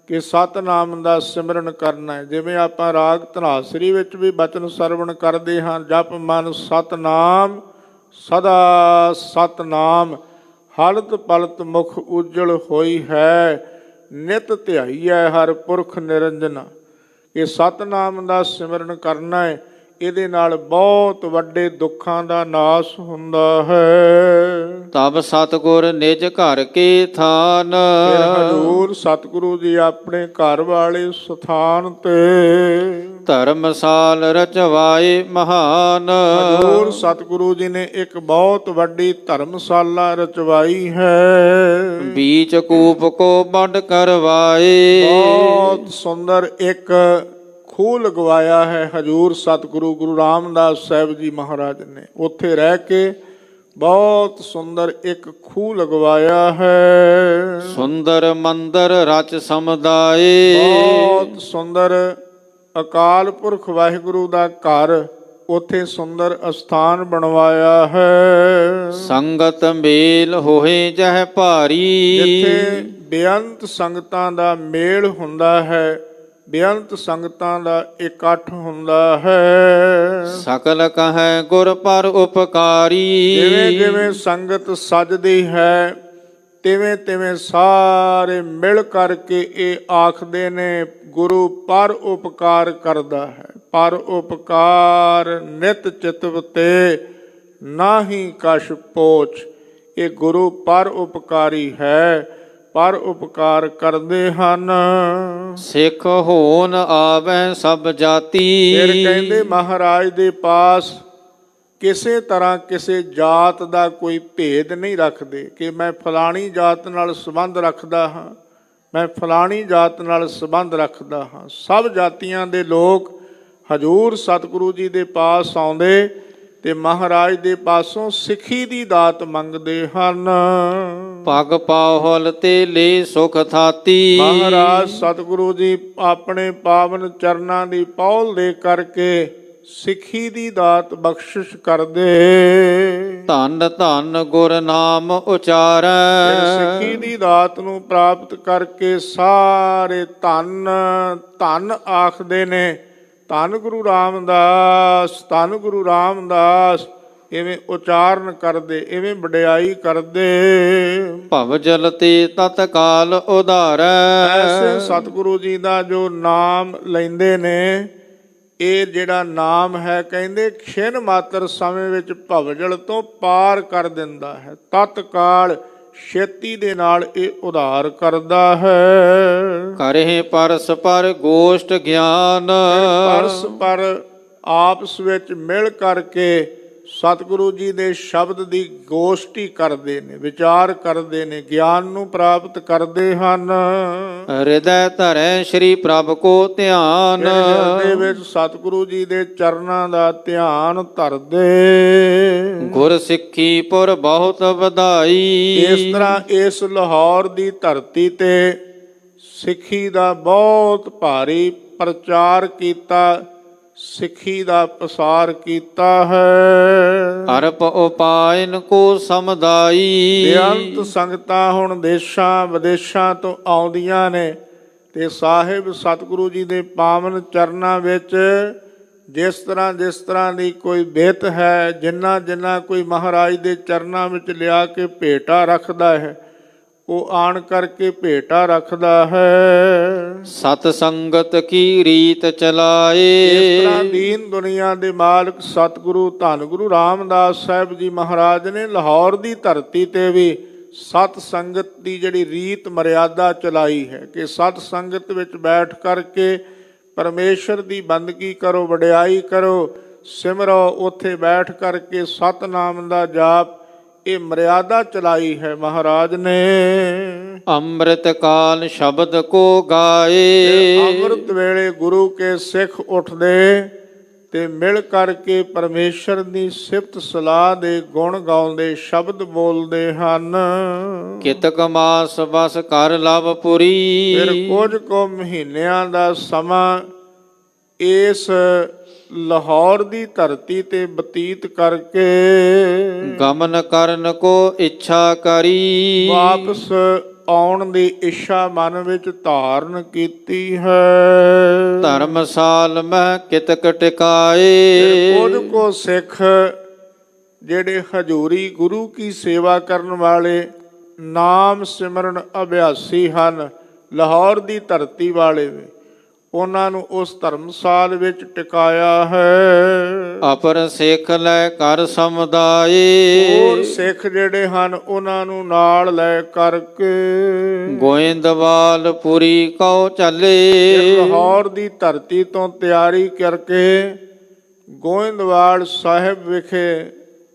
ਕਿ ਸਤਨਾਮ ਦਾ ਸਿਮਰਨ ਕਰਨਾ ਹੈ। ਜਿਵੇਂ ਆਪਾਂ ਰਾਗ ਧਨਾਸਰੀ ਵਿੱਚ ਵੀ ਬਚਨ ਸਰਵਣ ਕਰਦੇ ਹਾਂ, ਜਪ ਮਨ ਸਤਨਾਮ ਸਦਾ ਸਤਨਾਮ, ਹਲਤ ਪਲਤ ਮੁਖ ਉਜਲ ਹੋਈ ਹੈ, ਨਿਤ ਧਿਆਈਐ ਹਰ ਪੁਰਖ ਨਿਰੰਜਨ। ਇਹ ਸਤਨਾਮ ਦਾ ਸਿਮਰਨ ਕਰਨਾ ਹੈ। ਇਹਦੇ ਨਾਲ ਬਹੁਤ ਵੱਡੇ ਦੁੱਖਾਂ ਦਾ ਨਾਸ ਹੁੰਦਾ ਹੈ। ਤਬ ਸਤਿਗੁਰ ਨਿਜ ਘਰ ਕੇ ਥਾਨ। ਫਿਰ ਹਜ਼ੂਰ ਸਤਿਗੁਰੂ ਜੀ ਆਪਣੇ ਘਰ ਵਾਲੇ ਸਥਾਨ ਤੇ ਧਰਮਸਾਲ ਰਚਵਾਏ ਮਹਾਨ। ਹਜ਼ੂਰ ਸਤਿਗੁਰੂ ਜੀ ਨੇ ਇੱਕ ਬਹੁਤ ਵੱਡੀ ਧਰਮਸ਼ਾਲਾ ਰਚਵਾਈ ਹੈ। ਬੀਚ ਕੂਪ ਕੋ ਬੰਡ ਕਰਵਾਏ। ਬਹੁਤ ਸੁੰਦਰ ਇੱਕ ਖੂਹ ਲਗਵਾਇਆ ਹੈ ਹਜ਼ੂਰ ਸਤਿਗੁਰੂ ਗੁਰੂ ਰਾਮਦਾਸ ਸਾਹਿਬ ਜੀ ਮਹਾਰਾਜ ਨੇ। ਉੱਥੇ ਰਹਿ ਕੇ ਬਹੁਤ ਸੁੰਦਰ ਇੱਕ ਖੂਹ ਲਗਵਾਇਆ ਹੈ। ਸੁੰਦਰ ਮੰਦਰ ਰਚ ਸਮੁਦਾਏ। ਬਹੁਤ ਸੁੰਦਰ ਅਕਾਲ ਪੁਰਖ ਵਾਹਿਗੁਰੂ ਦਾ ਘਰ ਉੱਥੇ ਸੁੰਦਰ ਅਸਥਾਨ ਬਣਵਾਇਆ ਹੈ। ਸੰਗਤ ਮੇਲ ਹੋਏ ਜਹ ਭਾਰੀ। ਜਿੱਥੇ ਬੇਅੰਤ ਸੰਗਤਾਂ ਦਾ ਮੇਲ ਹੁੰਦਾ ਹੈ, ਬੇਅੰਤ ਸੰਗਤਾਂ ਦਾ ਇਕੱਠ ਹੁੰਦਾ ਹੈ। ਸਕਲ ਕਹੈ ਗੁਰ ਪਰ ਉਪਕਾਰੀ। ਜਿਵੇਂ ਜਿਵੇਂ ਸੰਗਤ ਸਜਦੀ ਹੈ ਤਿਵੇਂ ਤਿਵੇਂ ਸਾਰੇ ਮਿਲ ਕਰਕੇ ਇਹ ਆਖਦੇ ਨੇ ਗੁਰੂ ਪਰ ਉਪਕਾਰ ਕਰਦਾ ਹੈ। ਪਰ ਉਪਕਾਰ ਨਿਤ ਚਿਤਵ ਤੇ ਨਾਹੀ ਕਛ ਪੋਛ। ਇਹ ਗੁਰੂ ਪਰ ਉਪਕਾਰੀ ਹੈ, ਪਰ ਉਪਕਾਰ ਕਰਦੇ ਹਨ। ਸਿੱਖ ਹੋਣ ਆਵੈ ਸਭ ਜਾਤੀ। ਫਿਰ ਕਹਿੰਦੇ ਮਹਾਰਾਜ ਦੇ ਪਾਸ ਕਿਸੇ ਤਰ੍ਹਾਂ ਕਿਸੇ ਜਾਤ ਦਾ ਕੋਈ ਭੇਦ ਨਹੀਂ ਰੱਖਦੇ ਕਿ ਮੈਂ ਫਲਾਣੀ ਜਾਤ ਨਾਲ ਸੰਬੰਧ ਰੱਖਦਾ ਹਾਂ, ਮੈਂ ਫਲਾਣੀ ਜਾਤ ਨਾਲ ਸੰਬੰਧ ਰੱਖਦਾ ਹਾਂ। ਸਭ ਜਾਤੀਆਂ ਦੇ ਲੋਕ ਹਜ਼ੂਰ ਸਤਿਗੁਰੂ ਜੀ ਦੇ ਪਾਸ ਆਉਂਦੇ ਤੇ ਮਹਾਰਾਜ ਦੇ ਪਾਸੋਂ ਸਿੱਖੀ ਦੀ ਦਾਤ ਮੰਗਦੇ ਹਨ। ਪਗ ਪਾਹੁਲ ਤੇ ਲੈ ਸੁਖ ਥਾਤੀ। ਮਹਾਰਾਜ ਸਤਿਗੁਰੂ ਜੀ ਆਪਣੇ ਪਾਵਨ ਚਰਨਾਂ ਦੀ ਪੌਲ ਦੇ ਕਰਕੇ ਸਿੱਖੀ ਦੀ ਦਾਤ ਬਖਸ਼ਿਸ਼ ਕਰਦੇ। ਧੰਨ ਧੰਨ ਗੁਰ ਨਾਮ ਉਚਾਰੈ। ਸਿੱਖੀ ਦੀ ਦਾਤ ਨੂੰ ਪ੍ਰਾਪਤ ਕਰਕੇ ਸਾਰੇ ਧੰਨ ਧੰਨ ਆਖਦੇ ਨੇ। ਧੰਨ ਗੁਰੂ ਰਾਮਦਾਸ, ਧੰਨ ਗੁਰੂ ਰਾਮਦਾਸ ਇਵੇਂ ਉਚਾਰਨ ਕਰਦੇ, ਇਵੇਂ ਵਡਿਆਈ ਕਰਦੇ। ਭਵ ਜਲ ਤੇ ਤਤਕਾਲ ਉਧਾਰੈ। ਐਸੇ ਸਤਿਗੁਰੂ ਜੀ ਦਾ ਜੋ ਨਾਮ ਲੈਂਦੇ ਨੇ, ਇਹ ਜਿਹੜਾ ਨਾਮ ਹੈ ਕਹਿੰਦੇ ਖਿਨ ਮਾਤਰ ਸਮੇਂ ਵਿੱਚ ਭਵਜਲ ਤੋਂ ਪਾਰ ਕਰ ਦਿੰਦਾ ਹੈ। ਤਤਕਾਲ ਛੇਤੀ ਦੇ ਨਾਲ ਇਹ ਉਧਾਰ ਕਰਦਾ ਹੈ। ਕਰੇ ਪਰਸ ਪਰ ਗੋਸ਼ਟ ਗਿਆਨ। ਪਰਸ ਪਰ ਆਪਸ ਵਿੱਚ ਮਿਲ ਕਰਕੇ ਸਤਿਗੁਰੂ ਜੀ ਦੇ ਸ਼ਬਦ ਦੀ ਗੋਸ਼ਟੀ ਕਰਦੇ ਨੇ, ਵਿਚਾਰ ਕਰਦੇ ਨੇ, ਗਿਆਨ ਨੂੰ ਪ੍ਰਾਪਤ ਕਰਦੇ ਹਨ। ਹਿਰਦੈ ਧਰੈ ਸ਼੍ਰੀ ਪ੍ਰਭ ਕੋ ਧਿਆਨ। ਹਿਰਦੇ ਵਿੱਚ ਸਤਿਗੁਰੂ ਜੀ ਦੇ ਚਰਨਾਂ ਦਾ ਧਿਆਨ ਧਰਦੇ। ਗੁਰ ਸਿੱਖੀ ਪੁਰ ਬਹੁਤ ਵਧਾਈ। ਇਸ ਤਰ੍ਹਾਂ ਇਸ ਲਾਹੌਰ ਦੀ ਧਰਤੀ ਤੇ ਸਿੱਖੀ ਦਾ ਬਹੁਤ ਭਾਰੀ ਪ੍ਰਚਾਰ ਕੀਤਾ, ਸਿੱਖੀ ਦਾ ਪਸਾਰ ਕੀਤਾ ਹੈ। ਅਰਪ ਉਪਾਇਨ ਕੋ ਸਮਦਾਈ। ਬੇਅੰਤ ਸੰਗਤਾਂ ਹੁਣ ਦੇਸ਼ਾਂ ਵਿਦੇਸ਼ਾਂ ਤੋਂ ਆਉਂਦੀਆਂ ਨੇ ਤੇ ਸਾਹਿਬ ਸਤਿਗੁਰੂ ਜੀ ਦੇ ਪਾਵਨ ਚਰਨਾਂ ਵਿੱਚ ਜਿਸ ਤਰ੍ਹਾਂ ਦੀ ਕੋਈ ਬਿਰਤ ਹੈ, ਜਿੰਨਾ ਕੋਈ ਮਹਾਰਾਜ ਦੇ ਚਰਨਾਂ ਵਿੱਚ ਲਿਆ ਕੇ ਭੇਟਾ ਰੱਖਦਾ ਹੈ, ਉਹ ਆਣ ਕਰਕੇ ਭੇਟਾ ਰੱਖਦਾ ਹੈ। ਸਤ ਸੰਗਤ ਕੀ ਰੀਤ ਚਲਾਏ। ਇਸ ਤਰ੍ਹਾਂ ਦੀਨ ਦੁਨੀਆ ਦੇ ਮਾਲਕ ਸਤਿਗੁਰੂ ਧੰਨ ਗੁਰੂ ਰਾਮਦਾਸ ਸਾਹਿਬ ਜੀ ਮਹਾਰਾਜ ਨੇ ਲਾਹੌਰ ਦੀ ਧਰਤੀ ਤੇ ਵੀ ਸਤ ਸੰਗਤ ਦੀ ਜਿਹੜੀ ਰੀਤ ਮਰਿਆਦਾ ਚਲਾਈ ਹੈ ਕਿ ਸਤ ਸੰਗਤ ਵਿੱਚ ਬੈਠ ਕਰਕੇ ਪਰਮੇਸ਼ਰ ਦੀ ਬੰਦਗੀ ਕਰੋ, ਵਡਿਆਈ ਕਰੋ, ਸਿਮਰੋ। ਉੱਥੇ ਬੈਠ ਕਰਕੇ ਸਤਨਾਮ ਦਾ ਜਾਪ ਇਹ ਮਰਿਆਦਾ ਚਲਾਈ ਹੈ ਮਹਾਰਾਜ ਨੇ। ਅੰਮ੍ਰਿਤ ਕਾਲ ਸ਼ਬਦ ਕੋ ਤੇ ਗਾਏ, ਅੰਮ੍ਰਿਤ ਵੇਲੇ ਗੁਰੂ ਕੇ ਸਿੱਖ ਉੱਠਦੇ ਤੇ ਮਿਲ ਕਰਕੇ ਪਰਮੇਸ਼ਰ ਦੀ ਸਿਫਤ ਸਲਾਹ ਦੇ ਗੁਣ ਗਾਉਂਦੇ, ਸ਼ਬਦ ਬੋਲਦੇ ਹਨ। ਕਿਤਕ ਮਾਸ ਬਸ ਕਰ ਲਵ ਪੁਰੀ, ਫਿਰ ਕੁਝ ਕੁ ਮਹੀਨਿਆਂ ਦਾ ਸਮਾਂ ਇਸ ਲਾਹੌਰ ਦੀ ਧਰਤੀ ਤੇ ਬਤੀਤ ਕਰਕੇ ਗਮਨ ਕਰਨ ਕੋ ਇੱਛਾ ਕਰੀ, ਵਾਪਸ ਆਉਣ ਦੀ ਇੱਛਾ ਮਨ ਵਿੱਚ ਧਾਰਨ ਕੀਤੀ ਹੈ। ਧਰਮਸਾਲ ਮਹਿ ਕਿਤਕ ਫਿਰ ਟਿਕਾਏ, ਕੁਝ ਕੋ ਸਿੱਖ ਜਿਹੜੇ ਹਜ਼ੂਰੀ ਗੁਰੂ ਕੀ ਸੇਵਾ ਕਰਨ ਵਾਲੇ, ਨਾਮ ਸਿਮਰਨ ਅਭਿਆਸੀ ਹਨ, ਲਾਹੌਰ ਦੀ ਧਰਤੀ ਵਾਲੇ, ਉਹਨਾਂ ਨੂੰ ਉਸ ਧਰਮਸਾਲ ਵਿੱਚ ਟਿਕਾਇਆ ਹੈ। ਅਪਰ ਸਿੱਖ ਲੈ ਕਰ ਸਮੁਦਾਏ, ਹੋਰ ਸਿੱਖ ਜਿਹੜੇ ਹਨ ਉਹਨਾਂ ਨੂੰ ਨਾਲ ਲੈ ਕਰਕੇ ਗੋਇੰਦਵਾਲ ਪੁਰੀ ਕਉ ਫਿਰ ਚੱਲੇ, ਲਾਹੌਰ ਦੀ ਧਰਤੀ ਤੋਂ ਤਿਆਰੀ ਕਰਕੇ ਗੋਇੰਦਵਾਲ ਸਾਹਿਬ ਵਿਖੇ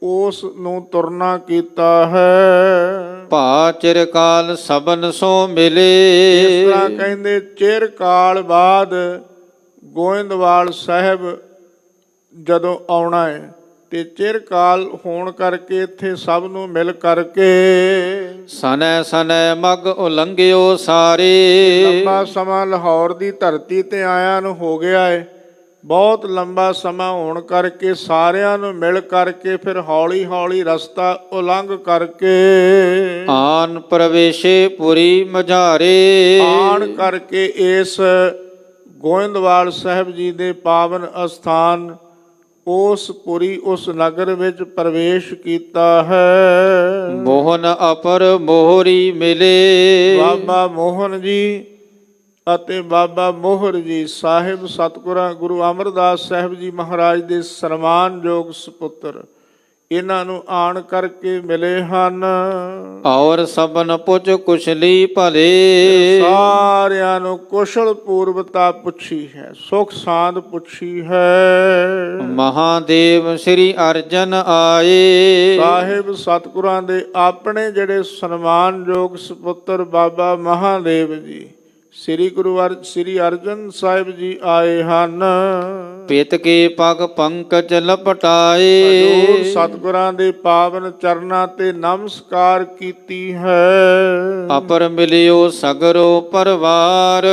ਉਸ ਨੂੰ ਤੁਰਨਾ ਕੀਤਾ ਹੈ। ਭਾ ਚਿਰਕਾਲ ਸਬਨ ਸੋ ਇਸ ਮਿਲੇ, ਤਰ੍ਹਾਂ ਕਹਿੰਦੇ ਚਿਰ ਕਾਲ ਬਾਅਦ ਗੋਇੰਦਵਾਲ ਸਾਹਿਬ ਜਦੋਂ ਆਉਣਾ ਹੈ ਤੇ ਚਿਰ ਕਾਲ ਹੋਣ ਕਰਕੇ ਇੱਥੇ ਸਭ ਨੂੰ ਮਿਲ ਕਰਕੇ ਸਨੈ ਸਨੈ ਮਗ ਉਲੰਘਿਓ ਸਾਰੇ, ਲੰਬਾ ਸਮਾਂ ਲਾਹੌਰ ਦੀ ਧਰਤੀ ਤੇ ਆਇਆਂ ਨੂੰ ਹੋ ਗਿਆ ਹੈ। ਬਹੁਤ ਲੰਬਾ ਸਮਾਂ ਹੋਣ ਕਰਕੇ ਸਾਰਿਆਂ ਨੂੰ ਮਿਲ ਕਰਕੇ ਫਿਰ ਹੌਲੀ ਹੌਲੀ ਰਸਤਾ ਉਲੰਘ ਕਰਕੇ ਆਨ ਪ੍ਰਵੇਸ਼ੇ ਪੁਰੀ ਮਝਾਰੇ, ਆਣ ਕਰਕੇ ਇਸ ਗੋਇੰਦਵਾਲ ਸਾਹਿਬ ਜੀ ਦੇ ਪਾਵਨ ਅਸਥਾਨ ਉਸ ਪੁਰੀ, ਉਸ ਨਗਰ ਵਿੱਚ ਪ੍ਰਵੇਸ਼ ਕੀਤਾ ਹੈ। ਮੋਹਨ ਅਪਰ ਮੋਹਰੀ ਮਿਲੇ, ਬਾਬਾ ਮੋਹਨ ਜੀ ਅਤੇ ਬਾਬਾ ਮੋਹਰ ਜੀ ਸਾਹਿਬ ਸਤਿਗੁਰਾਂ ਗੁਰੂ ਅਮਰਦਾਸ ਸਾਹਿਬ ਜੀ ਮਹਾਰਾਜ ਦੇ ਸਨਮਾਨਯੋਗ ਸੁਪੁੱਤਰ, ਇਹਨਾਂ ਨੂੰ ਆਣ ਕਰਕੇ ਮਿਲੇ ਹਨ। ਔਰ ਸਭਨ ਪੁੱਛ ਕੁਸ਼ਲੀ ਭਲੇ, ਸਾਰਿਆਂ ਨੂੰ ਕੁਸ਼ਲ ਪੂਰਵਤਾ ਪੁੱਛੀ ਹੈ, ਸੁਖ ਸਾਂਦ ਪੁੱਛੀ ਹੈ। ਮਹਾਦੇਵ ਸ੍ਰੀ ਅਰਜਨ ਆਏ, ਸਾਹਿਬ ਸਤਿਗੁਰਾਂ ਦੇ ਆਪਣੇ ਜਿਹੜੇ ਸਨਮਾਨਯੋਗ ਸੁਪੁੱਤਰ ਬਾਬਾ ਮਹਾਦੇਵ ਜੀ ਸ੍ਰੀ ਅਰਜਨ ਸਾਹਿਬ ਜੀ ਆਏ ਹਨ। ਪਿਤ ਕੇ ਪਗ ਪੰਕਜ ਲਪਟਾਏ, ਹਜ਼ੂਰ ਸਤਿਗੁਰਾਂ ਦੇ ਪਾਵਨ ਚਰਨਾਂ ਤੇ ਨਮਸਕਾਰ ਕੀਤੀ ਹੈ। ਅਪਰ ਮਿਲਿਓ ਸਗਰੋ ਪਰਵਾਰ,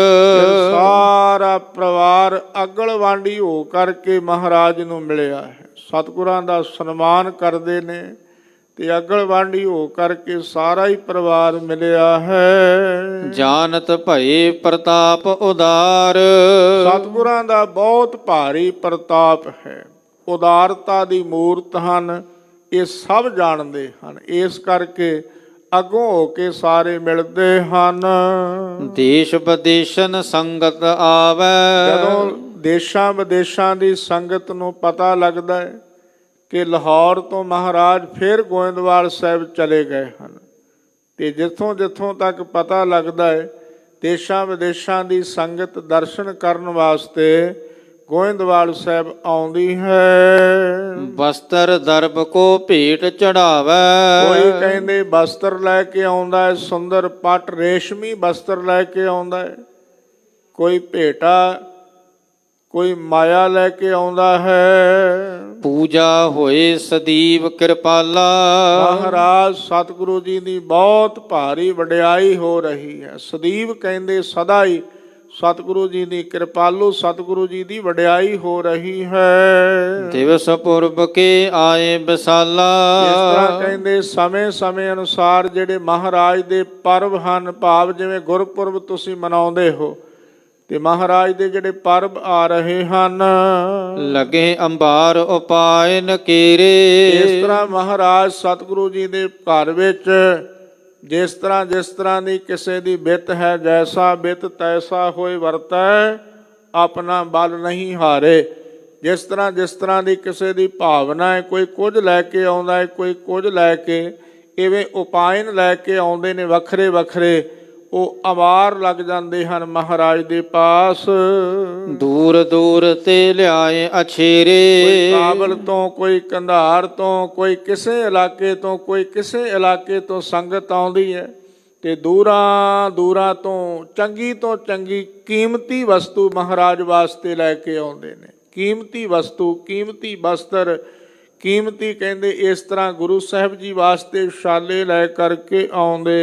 ਸਾਰਾ ਪਰਿਵਾਰ ਅਗਲਵਾਂਢੀ ਹੋ ਕਰਕੇ ਮਹਾਰਾਜ ਨੂੰ ਮਿਲਿਆ ਹੈ। ਸਤਿਗੁਰਾਂ ਦਾ ਸਨਮਾਨ ਕਰਦੇ ਨੇ ਤੇ ਅਗਲਵਾਂਢੀ ਹੋ ਕਰਕੇ ਸਾਰਾ ਹੀ ਪਰਿਵਾਰ ਮਿਲਿਆ ਹੈ। ਜਾਨਤ ਭਏ ਪ੍ਰਤਾਪ ਉਦਾਰ, ਸਤਿਗੁਰਾਂ ਦਾ ਬਹੁਤ ਭਾਰੀ ਪ੍ਰਤਾਪ ਹੈ, ਉਦਾਰਤਾ ਦੀ ਮੂਰਤ ਹਨ, ਇਹ ਸਭ ਜਾਣਦੇ ਹਨ। ਇਸ ਕਰਕੇ ਅੱਗੋਂ ਹੋ ਕੇ ਸਾਰੇ ਮਿਲਦੇ ਹਨ। ਦੇਸ਼ ਵਿਦੇਸ਼ਨ ਸੰਗਤ ਆਵੈ, ਜਦੋਂ ਦੇਸ਼ਾਂ ਵਿਦੇਸ਼ਾਂ ਦੀ ਸੰਗਤ ਨੂੰ ਪਤਾ ਲੱਗਦਾ ਹੈ ਕਿ ਲਾਹੌਰ ਤੋਂ ਮਹਾਰਾਜ ਫਿਰ ਗੋਇੰਦਵਾਲ ਸਾਹਿਬ ਚਲੇ ਗਏ ਹਨ, ਤੇ ਜਿੱਥੋਂ ਜਿੱਥੋਂ ਤੱਕ ਪਤਾ ਲੱਗਦਾ ਹੈ ਦੇਸ਼ਾਂ ਵਿਦੇਸ਼ਾਂ ਦੀ ਸੰਗਤ ਦਰਸ਼ਨ ਕਰਨ ਵਾਸਤੇ ਗੋਇੰਦਵਾਲ ਸਾਹਿਬ ਆਉਂਦੀ ਹੈ। ਵਸਤਰ ਦਰਬ ਕੋ ਭੇਟ ਚੜਾਵੈ, ਕੋਈ ਕਹਿੰਦੇ ਬਸਤਰ ਲੈ ਕੇ ਆਉਂਦਾ ਹੈ, ਸੁੰਦਰ ਪੱਟ ਰੇਸ਼ਮੀ ਬਸਤਰ ਲੈ ਕੇ ਆਉਂਦਾ ਹੈ, ਕੋਈ ਭੇਟਾ, ਕੋਈ ਮਾਇਆ ਲੈ ਕੇ ਆਉਂਦਾ ਹੈ। ਪੂਜਾ ਹੋਏ ਸਦੀਵ ਕਿਰਪਾਲਾ, ਮਹਾਰਾਜ ਸਤਿਗੁਰੂ ਜੀ ਦੀ ਬਹੁਤ ਭਾਰੀ ਵਡਿਆਈ ਹੋ ਰਹੀ ਹੈ। ਸਦੀਵ ਕਹਿੰਦੇ ਸਦਾ ਹੀ ਸਤਿਗੁਰੂ ਜੀ ਦੀ, ਕਿਰਪਾਲੂ ਸਤਿਗੁਰੂ ਜੀ ਦੀ ਵਡਿਆਈ ਹੋ ਰਹੀ ਹੈ। ਦਿਵਸ ਪੁਰਬ ਕੇ ਆਏ ਵਿਸਾਲਾ, ਇਸ ਤਰ੍ਹਾਂ ਕਹਿੰਦੇ ਸਮੇਂ ਸਮੇਂ ਅਨੁਸਾਰ ਜਿਹੜੇ ਮਹਾਰਾਜ ਦੇ ਪਰਬ ਹਨ, ਭਾਵ ਜਿਵੇਂ ਗੁਰਪੁਰਬ ਤੁਸੀਂ ਮਨਾਉਂਦੇ ਹੋ ਤੇ ਮਹਾਰਾਜ ਦੇ ਜਿਹੜੇ ਪਰਬ ਆ ਰਹੇ ਹਨ, ਲਗੇ ਅੰਬਾਰ ਉਪਾਇ ਨਕੀਰੇ। ਇਸ ਤਰ੍ਹਾਂ ਮਹਾਰਾਜ ਸਤਿਗੁਰੂ ਜੀ ਦੇ ਘਰ ਵਿੱਚ ਜਿਸ ਤਰ੍ਹਾਂ ਦੀ ਕਿਸੇ ਦੀ ਬਿੱਤ ਹੈ, ਜੈਸਾ ਬਿੱਤ ਤੈਸਾ ਹੋਏ ਵਰਤੈ, ਆਪਣਾ ਬਲ ਨਹੀਂ ਹਾਰੇ। ਜਿਸ ਤਰ੍ਹਾਂ ਦੀ ਕਿਸੇ ਦੀ ਭਾਵਨਾ ਹੈ, ਕੋਈ ਕੁਝ ਲੈ ਕੇ ਆਉਂਦਾ ਹੈ, ਕੋਈ ਕੁਝ ਲੈ ਕੇ, ਇਵੇਂ ਉਪਾਇਨ ਲੈ ਕੇ ਆਉਂਦੇ ਨੇ ਵੱਖਰੇ ਵੱਖਰੇ। ਉਹ ਆਵਾਰ ਲੱਗ ਜਾਂਦੇ ਹਨ ਮਹਾਰਾਜ ਦੇ ਪਾਸ। ਦੂਰ ਦੂਰ ਤੇ ਲਿਆਏ ਕੋਈ ਅਛੇਰੇ, ਕਾਬਲ ਤੋਂ, ਕੋਈ ਕੰਧਾਰ ਤੋਂ, ਕੋਈ ਕਿਸੇ ਇਲਾਕੇ ਤੋਂ, ਕੋਈ ਕਿਸੇ ਇਲਾਕੇ ਤੋਂ ਸੰਗਤ ਆਉਂਦੀ ਹੈ ਤੇ ਦੂਰਾਂ ਦੂਰਾਂ ਤੋਂ ਚੰਗੀ ਕੀਮਤੀ ਵਸਤੂ ਮਹਾਰਾਜ ਵਾਸਤੇ ਲੈ ਕੇ ਆਉਂਦੇ ਨੇ। ਕੀਮਤੀ ਵਸਤੂ, ਕੀਮਤੀ ਵਸਤਰ, ਕੀਮਤੀ ਕਹਿੰਦੇ ਇਸ ਤਰ੍ਹਾਂ ਗੁਰੂ ਸਾਹਿਬ ਜੀ ਵਾਸਤੇ ਸ਼ਾਲੇ ਲੈ ਕਰਕੇ ਆਉਂਦੇ।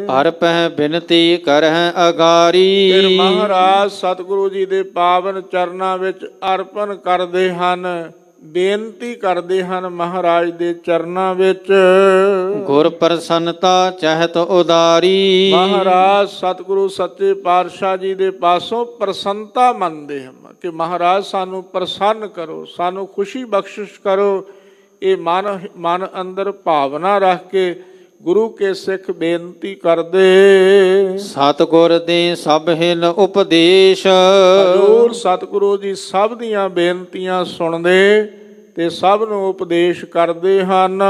ਹਰ ਪਹਿ ਬਿਨਤੀ ਕਰਹਿ ਅਗਾਰੀ, ਫਿਰ ਮਹਾਰਾਜ ਸਤਿਗੁਰੂ ਜੀ ਦੇ ਪਾਵਨ ਚਰਨਾਂ ਵਿੱਚ ਅਰਪਣ ਕਰਦੇ ਹਨ, ਬੇਨਤੀ ਕਰਦੇ ਹਨ ਮਹਾਰਾਜ ਦੇ ਚਰਨਾਂ ਵਿੱਚ। ਗੁਰ ਪ੍ਰਸੰਨਤਾ ਚਹਿਤ ਉਦਾਰੀ, ਮਹਾਰਾਜ ਸਤਿਗੁਰੂ ਸੱਚੇ ਪਾਤਸ਼ਾਹ ਜੀ ਦੇ ਪਾਸੋਂ ਪ੍ਰਸੰਨਤਾ ਮੰਨਦੇ ਹਨ ਕਿ ਮਹਾਰਾਜ ਸਾਨੂੰ ਪ੍ਰਸੰਨ ਕਰੋ, ਸਾਨੂੰ ਖੁਸ਼ੀ ਬਖਸ਼ਿਸ਼ ਕਰੋ। ਇਹ ਮਨ ਅੰਦਰ ਭਾਵਨਾ ਰੱਖ ਕੇ ਗੁਰੂ ਕੇ ਸਿੱਖ ਬੇਨਤੀ ਕਰਦੇ। ਸਤਿਗੁਰ ਦੇ ਸਭ ਹਿਲ ਉਪਦੇਸ਼, ਹਜ਼ੂਰ ਸਤਿਗੁਰੂ ਜੀ ਸਭ ਦੀਆਂ ਬੇਨਤੀਆਂ ਸੁਣਦੇ ਤੇ ਸਭ ਨੂੰ ਉਪਦੇਸ਼ ਕਰਦੇ ਹਨ।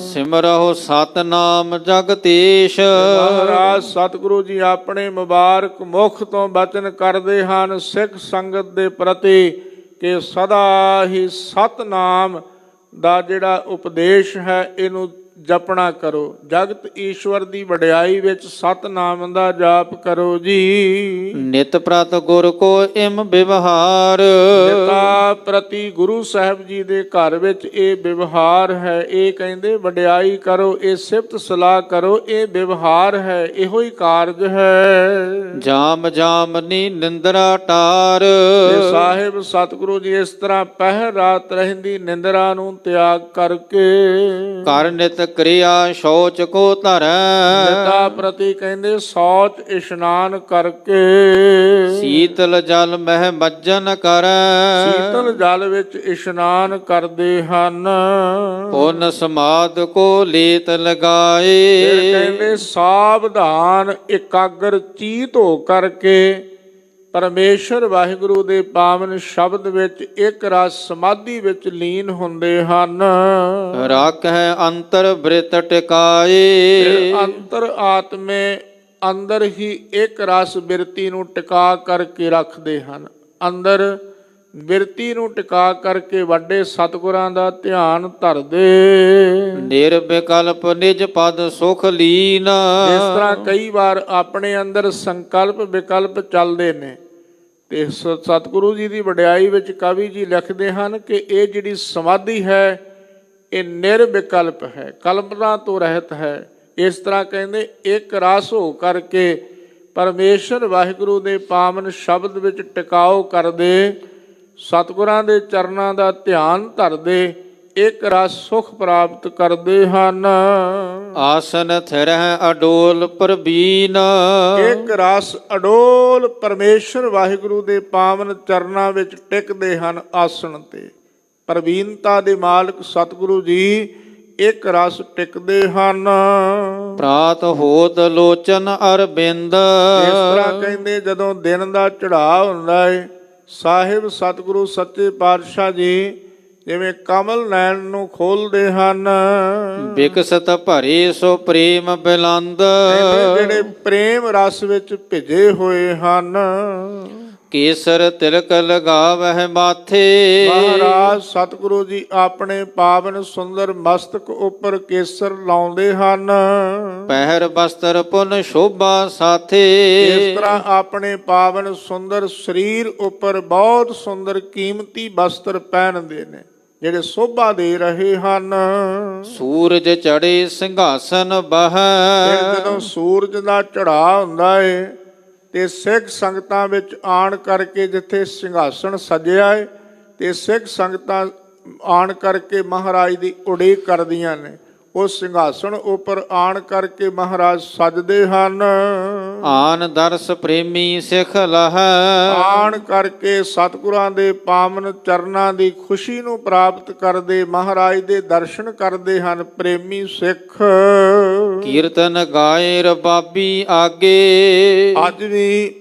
ਸਿਮਰਹੁ ਸਤਨਾਮ ਜਗਤੀਸ਼, ਮਹਾਰਾਜ ਸਤਿਗੁਰੂ ਜੀ ਆਪਣੇ ਮੁਬਾਰਕ ਮੁਖ ਤੋਂ ਬਚਨ ਕਰਦੇ ਹਨ ਸਿੱਖ ਸੰਗਤ ਦੇ ਪ੍ਰਤੀ ਕਿ ਸਦਾ ਹੀ ਸਤਨਾਮ ਦਾ ਜਿਹੜਾ ਉਪਦੇਸ਼ ਹੈ ਇਹਨੂੰ ਜਪਣਾ ਕਰੋ। ਜਗਤ ਈਸ਼ਵਰ ਦੀ ਵਡਿਆਈ ਵਿੱਚ ਸਤਨਾਮ ਦਾ ਜਾਪ ਕਰੋ ਜੀ। ਨਿਤ ਪ੍ਰਤ ਗੁਰ ਕੋ ਇਮ ਵਿਵਹਾਰ, ਨਿਤਾ ਪ੍ਰਤੀ ਗੁਰੂ ਸਾਹਿਬ ਜੀ ਦੇ ਘਰ ਵਿੱਚ ਇਹ ਵਿਵਹਾਰ ਹੈ। ਇਹ ਕਹਿੰਦੇ ਵਡਿਆਈ ਕਰੋ, ਇਹ ਸਿਫਤ ਸਲਾਹ ਕਰੋ, ਇਹ ਵਿਵਹਾਰ ਹੈ, ਇਹੋ ਹੀ ਕਾਰਜ ਹੈ। ਜਾਮ ਜਾਮਨੀ ਨਿੰਦਰਾ ਟਾਰ, ਤੇ ਸਾਹਿਬ ਸਤਿਗੁਰੂ ਜੀ ਇਸ ਤਰ੍ਹਾਂ ਪਹਿਰ ਰਾਤ ਰਹਿੰਦੀ ਨਿੰਦਰਾ ਨੂੰ ਤਿਆਗ ਕਰਕੇ ਕਰ ਨਿਤ ਕਿਰਿਆ ਸ਼ੌਚ ਕੋ ਧਰੈ, ਨਿਤਾ ਪ੍ਰਤੀ ਕਹਿੰਦੇ ਸੌਚ ਇਸ਼ਨਾਨ ਕਰਕੇ ਸੀਤਲ ਜਲ ਮਹਿ ਮੱਜਨ ਕਰੈ, ਸੀਤਲ ਜਲ ਵਿੱਚ ਇਸ਼ਨਾਨ ਕਰਦੇ ਹਨ। ਪੁਨ ਸਮਾਦ ਕੋ ਲੇਤ ਫਿਰ ਲਗਾਏ, ਕਹਿੰਦੇ ਸਾਵਧਾਨ ਇਕਾਗਰ ਚੀਤ ਹੋ ਕਰਕੇ ਪਰਮੇਸ਼ਰ ਵਾਹਿਗੁਰੂ ਦੇ ਪਾਵਨ ਸ਼ਬਦ ਵਿੱਚ ਇੱਕ ਰਸ ਸਮਾਧੀ ਵਿੱਚ ਲੀਨ ਹੁੰਦੇ ਹਨ। ਰਾਖੈ ਅੰਤਰ ਬ੍ਰਿਤ ਟਿਕਾਏ, ਫਿਰ ਅੰਤਰ ਆਤਮੇ ਅੰਦਰ ਹੀ ਇੱਕ ਰਸ ਬਿਰਤੀ ਨੂੰ ਟਿਕਾ ਕਰਕੇ ਰੱਖਦੇ ਹਨ। ਅੰਦਰ ਬਿਰਤੀ ਨੂੰ ਟਿਕਾ ਕਰਕੇ ਵੱਡੇ ਸਤਿਗੁਰਾਂ ਦਾ ਧਿਆਨ ਧਰਦੇ। ਨਿਰਵਿਕਲਪ ਨਿਜ ਪਦ ਸੁਖ ਲੀਨ, ਇਸ ਤਰ੍ਹਾਂ ਕਈ ਵਾਰ ਆਪਣੇ ਅੰਦਰ ਸੰਕਲਪ ਵਿਕਲਪ ਚੱਲਦੇ ਨੇ ਤੇ ਸਤਿਗੁਰੂ ਜੀ ਦੀ ਵਡਿਆਈ ਵਿੱਚ ਕਵੀ ਜੀ ਲਿਖਦੇ ਹਨ ਕਿ ਇਹ ਜਿਹੜੀ ਸਮਾਧੀ ਹੈ ਇਹ ਨਿਰਵਿਕਲਪ ਹੈ, ਕਲਪਨਾ ਤੋਂ ਰਹਿਤ ਹੈ। ਇਸ ਤਰ੍ਹਾਂ ਕਹਿੰਦੇ ਇੱਕ ਰਸ ਹੋ ਕਰਕੇ ਪਰਮੇਸ਼ਰ ਵਾਹਿਗੁਰੂ ਦੇ ਪਾਵਨ ਸ਼ਬਦ ਵਿੱਚ ਟਿਕਾਓ ਕਰਦੇ, ਸਤਿਗੁਰਾਂ ਦੇ ਚਰਨਾਂ ਦਾ ਧਿਆਨ ਧਰਦੇ, ਇੱਕ ਰਸ ਸੁਖ ਪ੍ਰਾਪਤ ਕਰਦੇ ਹਨ। ਆਸਨ ਥਿਰਹਿ ਅਡੋਲ ਪ੍ਰਬੀਨ, ਇੱਕ ਰਸ ਅਡੋਲ ਪਰਮੇਸ਼ਰ ਵਾਹਿਗੁਰੂ ਦੇ ਪਾਵਨ ਚਰਨਾਂ ਵਿੱਚ ਟਿਕਦੇ ਹਨ ਆਸਣ ਤੇ। ਪ੍ਰਵੀਨਤਾ ਦੇ ਮਾਲਕ ਸਤਿਗੁਰੂ ਜੀ ਇੱਕ ਰਸ ਟਿਕਦੇ ਹਨ। ਪ੍ਰਾਤ ਹੋਤ ਲੋਚਨ ਅਰਬਿੰਦ, ਇਸ ਤਰ੍ਹਾਂ ਕਹਿੰਦੇ ਜਦੋਂ ਦਿਨ ਦਾ ਚੜ੍ਹਾਅ ਹੁੰਦਾ ਹੈ ਸਾਹਿਬ ਸਤਿਗੁਰੂ ਸੱਚੇ ਪਾਤਸ਼ਾਹ ਜੀ ਜਿਵੇਂ ਕਮਲ ਨੈਣ ਨੂੰ ਖੋਲਦੇ ਹਨ। ਬਿਕਸਤ ਭਰੇ ਸੋ ਪ੍ਰੇਮ ਬਿਲੰਦ, ਜਿਹੜੇ ਪ੍ਰੇਮ ਰਸ ਵਿੱਚ ਭਿੱਜੇ ਹੋਏ ਹਨ। ਕੇਸਰ ਤਿਲਕ ਲਗਾਵਹਿ ਮਾਥੇ, ਮਹਾਰਾਜ ਸਤਿਗੁਰੂ ਜੀ ਆਪਣੇ ਪਾਵਨ ਸੁੰਦਰ ਮਸਤਕ ਉੱਪਰ ਕੇਸਰ ਲਾਉਂਦੇ ਹਨ। ਪਹਿਰ ਬਸਤਰ ਪੁਨ ਸ਼ੋਭਾ ਸਾਥੇ, ਇਸ ਤਰ੍ਹਾਂ ਆਪਣੇ ਪਾਵਨ ਸੁੰਦਰ ਸਰੀਰ ਉੱਪਰ ਬਹੁਤ ਸੁੰਦਰ ਕੀਮਤੀ ਬਸਤਰ ਪਹਿਨਦੇ ਨੇ ਜਿਹੜੇ ਸ਼ੋਭਾ ਦੇ ਰਹੇ ਹਨ। ਸੂਰਜ ਚੜੇ ਸਿੰਘਾਸਨ ਬਹੈ, ਜਦੋਂ ਸੂਰਜ ਦਾ ਚੜ੍ਹਾਅ ਹੁੰਦਾ ਏ ਤੇ ਸਿੱਖ ਸੰਗਤਾਂ ਵਿੱਚ ਆਣ ਕਰਕੇ ਜਿੱਥੇ ਸਿੰਘਾਸਣ ਸਜਿਆ ਏ ਤੇ ਸਿੱਖ ਸੰਗਤਾਂ ਆਣ ਕਰਕੇ ਮਹਾਰਾਜ ਦੀ ਉਡੀਕ ਕਰਦੀਆਂ ਨੇ। ਉਸ ਸਿੰਘਾਸਣ ਉੱਪਰ ਆਣ ਕਰਕੇ ਮਹਾਰਾਜ ਸਜਦੇ ਹਨ। ਆਨ ਦਰਸ ਪ੍ਰੇਮੀ ਸਿੱਖ ਲਹੈ, ਆਣ ਕਰਕੇ ਸਤਿਗੁਰਾਂ ਦੇ ਪਾਵਨ ਚਰਨਾਂ ਦੀ ਖੁਸ਼ੀ ਨੂੰ ਪ੍ਰਾਪਤ ਕਰਦੇ ਮਹਾਰਾਜ ਦੇ ਦਰਸ਼ਨ ਕਰਦੇ ਹਨ ਪ੍ਰੇਮੀ ਸਿੱਖ। ਕੀਰਤਨ ਗਾਏ ਰਬਾਬੀ ਆਗੇ, ਅੱਜ ਵੀ